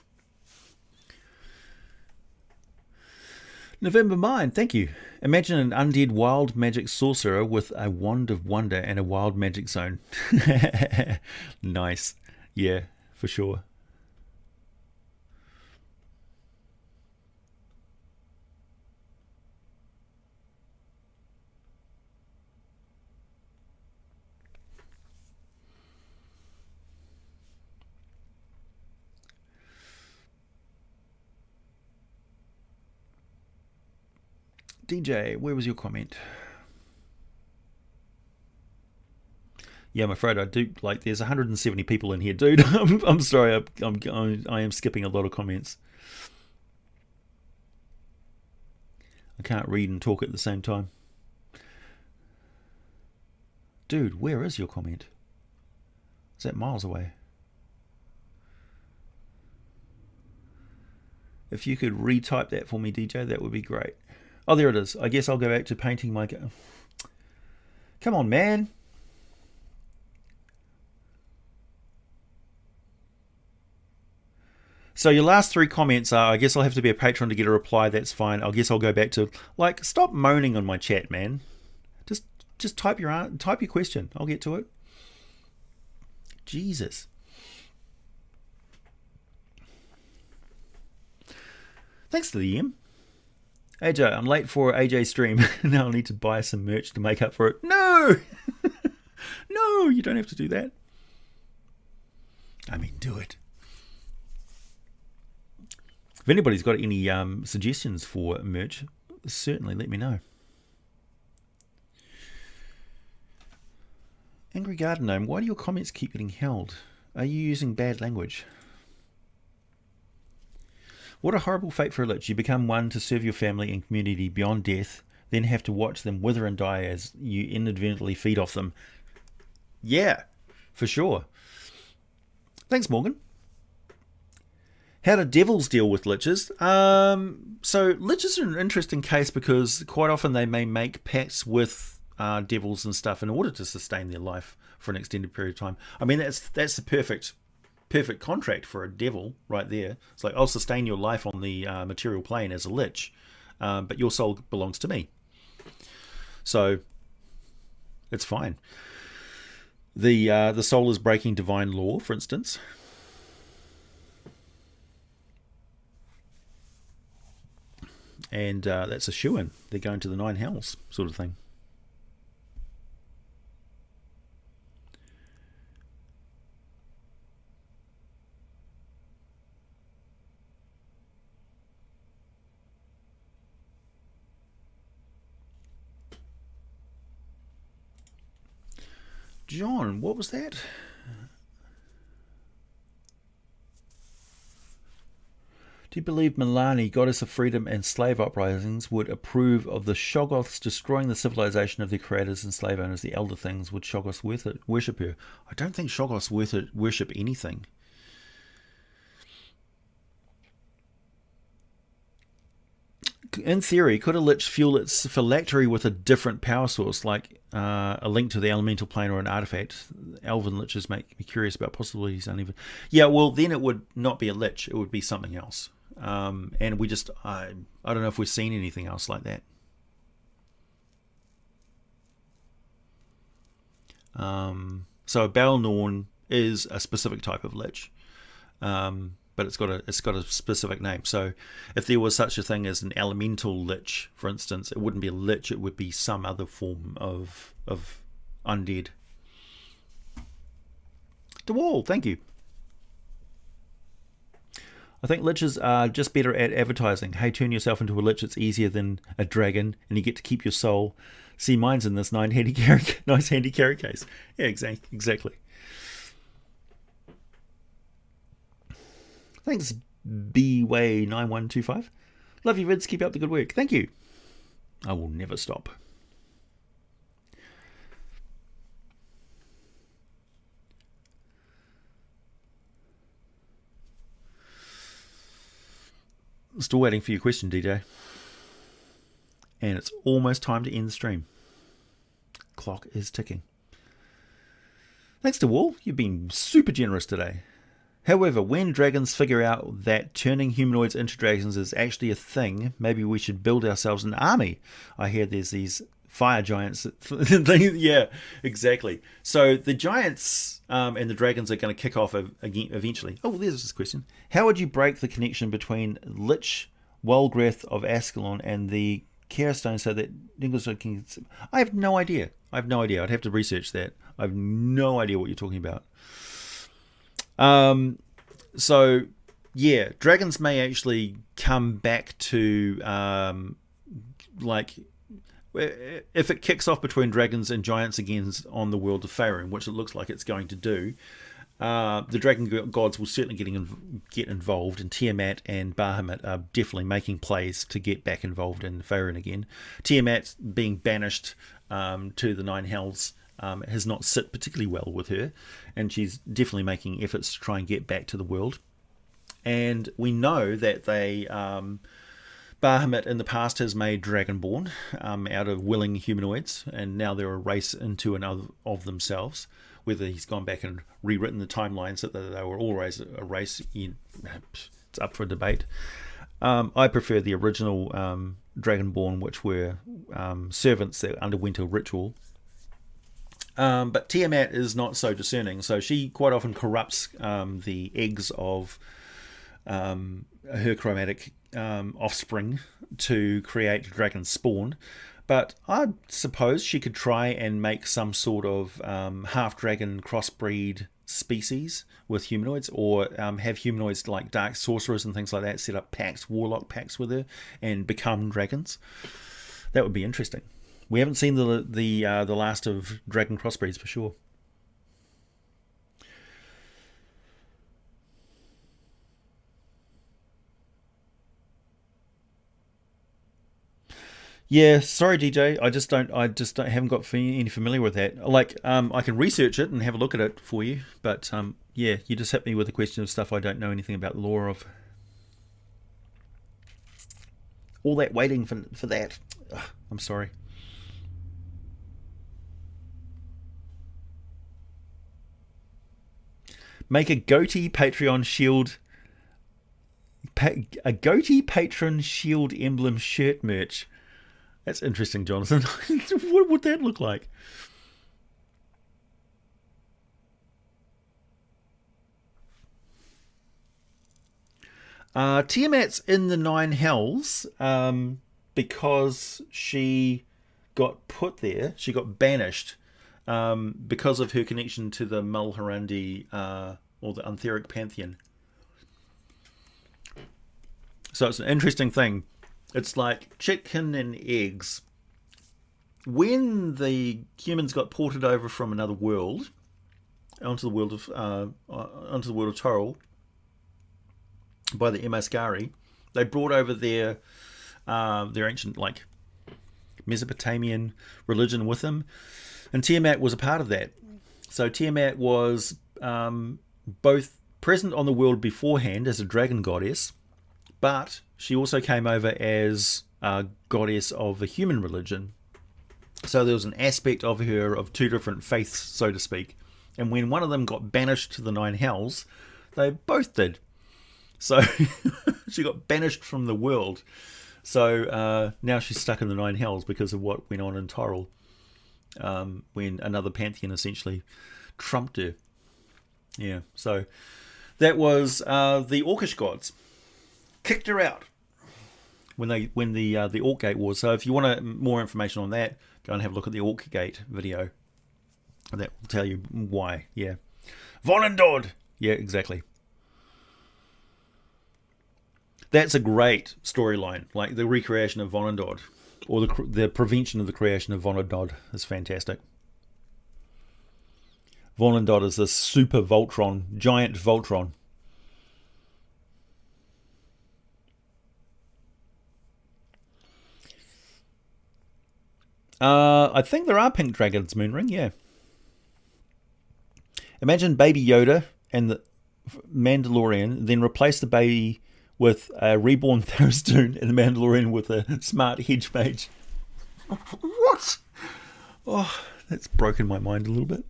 November Mind, thank you. Imagine an undead wild magic sorcerer with a wand of wonder and a wild magic zone. Nice. Yeah, for sure. DJ, where was your comment? Yeah, I'm afraid I do. Like, there's 170 people in here, dude. I'm sorry. I am skipping a lot of comments. I can't read and talk at the same time. Dude, where is your comment? Is that miles away? If you could retype that for me, DJ, that would be great. Oh, there it is. I guess I'll go back to painting my... Come on, man. So your last 3 comments are, I guess I'll have to be a patron to get a reply. That's fine. I guess I'll go back to, like, stop moaning on my chat, man. Just type your question. I'll get to it. Jesus. Thanks to the EM. AJ, I'm late for AJ's stream. Now I'll need to buy some merch to make up for it. No! No, you don't have to do that. I mean, do it. If anybody's got any suggestions for merch, certainly let me know. Angry Garden Gnome, why do your comments keep getting held? Are you using bad language? What a horrible fate for a lich. You become one to serve your family and community beyond death, then have to watch them wither and die as you inadvertently feed off them. Yeah, for sure. Thanks, Morgan. How do devils deal with liches? So liches are an interesting case because quite often they may make pacts with devils and stuff in order to sustain their life for an extended period of time. I mean, that's the perfect contract for a devil right there. It's like, I'll sustain your life on the material plane as a lich, but your soul belongs to me. So it's fine. The soul is breaking divine law, for instance. And that's a shoo-in. They're going to the 9 hells sort of thing. John, what was that? Do you believe Milani, goddess of freedom and slave uprisings, would approve of the Shoggoths destroying the civilization of their creators and slave owners, the Elder Things? Would Shoggoths worship her? I don't think Shoggoths worship anything. In theory, could a lich fuel its phylactery with a different power source, like a link to the elemental plane or an artifact? Elven liches make me curious about possibilities uneven. Yeah, well, then it would not be a lich. It would be something else. And we just, I don't know if we've seen anything else like that. So a Balnorn is a specific type of lich. But it's got a specific name. So if there was such a thing as an elemental lich, for instance, it wouldn't be a lich, it would be some other form of undead. DeWall, thank you. I think liches are just better at advertising. Hey, turn yourself into a lich, it's easier than a dragon, and you get to keep your soul. See, mine's in this nice handy carry case. Yeah, exactly. Thanks, BWay9125. Love you, vids. Keep up the good work. Thank you. I will never stop. Still waiting for your question, DJ. And it's almost time to end the stream. Clock is ticking. Thanks to Wall. You've been super generous today. However, when dragons figure out that turning humanoids into dragons is actually a thing, maybe we should build ourselves an army. I hear there's these fire giants. Yeah, exactly. So the giants and the dragons are going to kick off again eventually. Oh, there's this question. How would you break the connection between Lich Walgrath of Ascalon and the Carestone so that Dinglestone can... I have no idea. I'd have to research that. I have no idea what you're talking about. So yeah, dragons may actually come back to like if it kicks off between dragons and giants again on the world of Faerun, which it looks like it's going to do, the dragon gods will certainly get involved, and Tiamat and Bahamut are definitely making plays to get back involved in Faerun again. Tiamat being banished to the Nine Hells has not sit particularly well with her, and she's definitely making efforts to try and get back to the world. And we know that Bahamut in the past has made Dragonborn out of willing humanoids, and now they're a race into another of themselves. Whether he's gone back and rewritten the timelines that they were always a race, it's up for debate. I prefer the original Dragonborn, which were servants that underwent a ritual. But Tiamat is not so discerning, so she quite often corrupts the eggs of her chromatic offspring to create dragon spawn. But I suppose she could try and make some sort of half-dragon crossbreed species with humanoids, or have humanoids like dark sorcerers and things like that set up pacts, warlock pacts with her, and become dragons. That would be interesting. We haven't seen the last of dragon crossbreeds for sure. Yeah, sorry, DJ. I just haven't got any familiar with that. Like, I can research it and have a look at it for you, but yeah, you just hit me with a question of stuff I don't know anything about the lore of. All that waiting for that. Ugh, I'm sorry. Make a goatee Patreon shield. A goatee patron shield emblem shirt merch. That's interesting, Jonathan. What would that look like? Tiamat's in the Nine Hells because she got put there. She got banished because of her connection to the Mulhorandi or the Untheric Pantheon. So it's an interesting thing. It's like chicken and eggs. When the humans got ported over from another world onto the world of Toril by the Emasgari, they brought over their ancient like Mesopotamian religion with them, and Tiamat was a part of that. So Tiamat was both present on the world beforehand as a dragon goddess, but she also came over as a goddess of a human religion. So there was an aspect of her of two different faiths, so to speak. And when one of them got banished to the Nine Hells, they both did. So she got banished from the world. So now she's stuck in the Nine Hells because of what went on in Toril, when another pantheon essentially trumped her. Yeah, so that was the Orcish gods. Kicked her out when the Orc Gate Wars. So if you want more information on that, go and have a look at the Orc Gate video. That will tell you why. Yeah, Vonandod. Yeah, exactly. That's a great storyline. Like the recreation of Vonandod, or the prevention of the creation of Vonandod is fantastic. Vonandod is this super Voltron, giant Voltron. I think there are pink dragons, Moonring, yeah. Imagine Baby Yoda and the Mandalorian, then replace the baby with a reborn Tharizdun and the Mandalorian with a smart hedge mage. What? Oh, that's broken my mind a little bit.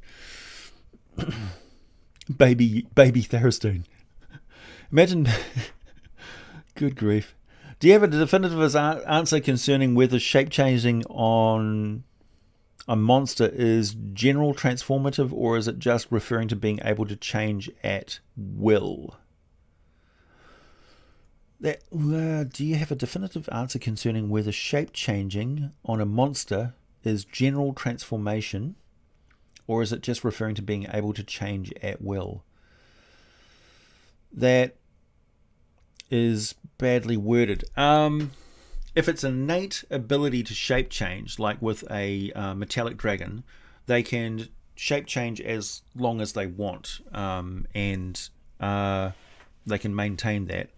baby Tharizdun. Imagine... Good grief. Do you have a definitive answer concerning whether shape changing on a monster is general transformative, or is it just referring to being able to change at will? Do you have a definitive answer concerning whether shape changing on a monster is general transformation, or is it just referring to being able to change at will? That is badly worded. If if it's an innate ability to shape change, like with a metallic dragon, they can shape change as long as they want, and they can maintain that.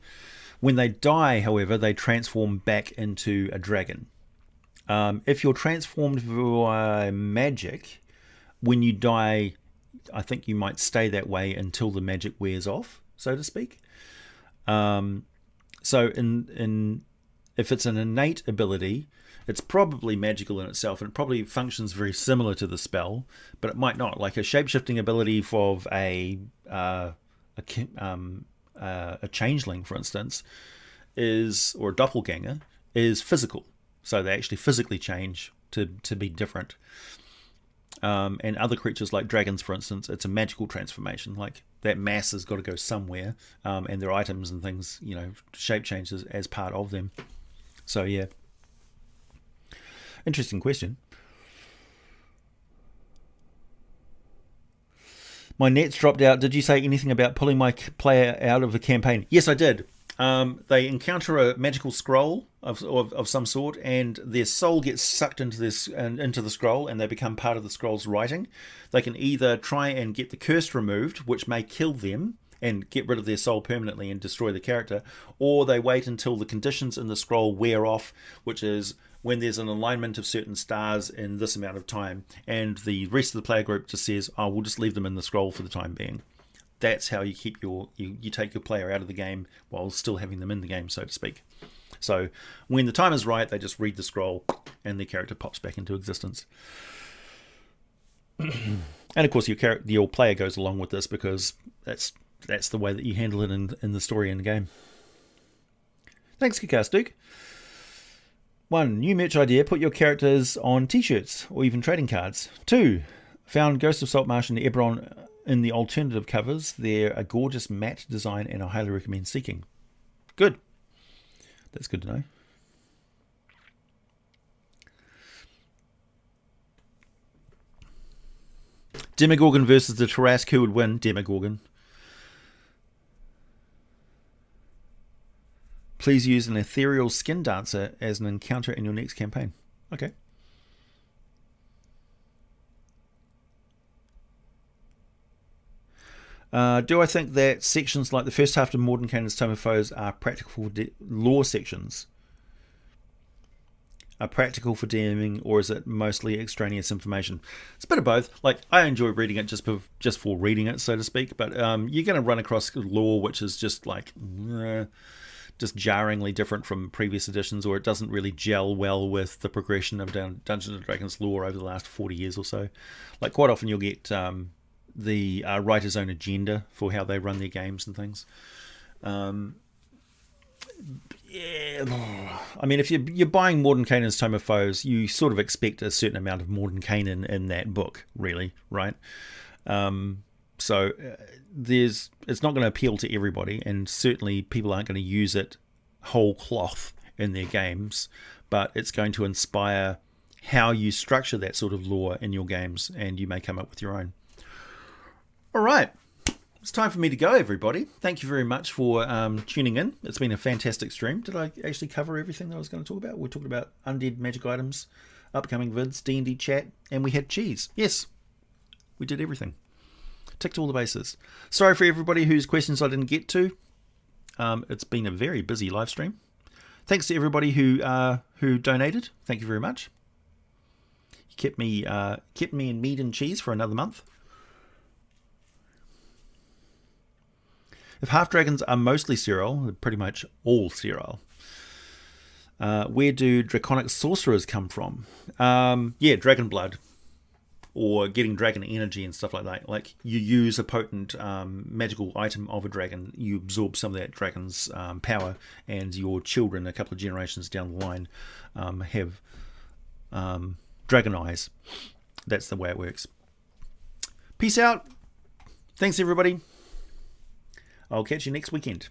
When they die, however, they transform back into a dragon. If you're transformed via magic, when you die, I think you might stay that way until the magic wears off, so to speak. So if it's an innate ability, it's probably magical in itself, and it probably functions very similar to the spell, but it might not. Like a shape-shifting ability of a changeling, for instance, or a doppelganger, is physical. So they actually physically change to be different. And other creatures like dragons, for instance, it's a magical transformation. Like that mass has got to go somewhere, and their items and things, shape changes as part of them. So yeah, interesting question. My net's dropped out. Did you say anything about pulling my player out of a campaign? Yes, I did. They encounter a magical scroll of some sort, and their soul gets sucked into the scroll, and they become part of the scroll's writing. They can either try and get the curse removed, which may kill them and get rid of their soul permanently and destroy the character, or they wait until the conditions in the scroll wear off, which is when there's an alignment of certain stars in this amount of time, and the rest of the player group just says, "Oh, we'll just leave them in the scroll for the time being." That's how you keep you take your player out of the game while still having them in the game, so to speak. So when the time is right, they just read the scroll and the character pops back into existence. And of course your player goes along with this, because that's the way that you handle it in the story and the game. Thanks, Kickass Duke. 1. New merch idea: put your characters on t-shirts or even trading cards. 2. Found Ghost of Saltmarsh and Eberron in the alternative covers. They're a gorgeous matte design, and I highly recommend seeking. Good. That's good to know. Demogorgon versus the Tarrasque. Who would win? Demogorgon. Please use an ethereal skin dancer as an encounter in your next campaign. Okay. Do I think that sections like the first half of Mordenkainen's Tome of Foes are practical lore sections? Are practical for DMing, or is it mostly extraneous information? It's a bit of both. Like, I enjoy reading it just for reading it, so to speak, but you're going to run across lore which is just like just jarringly different from previous editions, or it doesn't really gel well with the progression of Dungeons and Dragons lore over the last 40 years or so. Like, quite often you'll get the writer's own agenda for how they run their games and things. Yeah, I mean, if you're buying Mordenkainen's Tome of Foes, you sort of expect a certain amount of Mordenkainen in that book, really, right? So it's not going to appeal to everybody, and certainly people aren't going to use it whole cloth in their games, but it's going to inspire how you structure that sort of lore in your games, and you may come up with your own. All right, it's time for me to go, everybody. Thank you very much for tuning in. It's been a fantastic stream. Did I actually cover everything that I was going to talk about? We talked about undead magic items, upcoming vids, D&D chat, and we had cheese. Yes, we did everything. Ticked all the bases. Sorry for everybody whose questions I didn't get to. It's been a very busy live stream. Thanks to everybody who donated. Thank you very much. You kept me in mead and cheese for another month. If half dragons are mostly sterile, they're pretty much all sterile. Where do draconic sorcerers come from? Yeah, dragon blood, or getting dragon energy and stuff like that. Like, you use a potent magical item of a dragon, you absorb some of that dragon's power, and your children, a couple of generations down the line, have dragon eyes. That's the way it works. Peace out. Thanks, everybody. I'll catch you next weekend.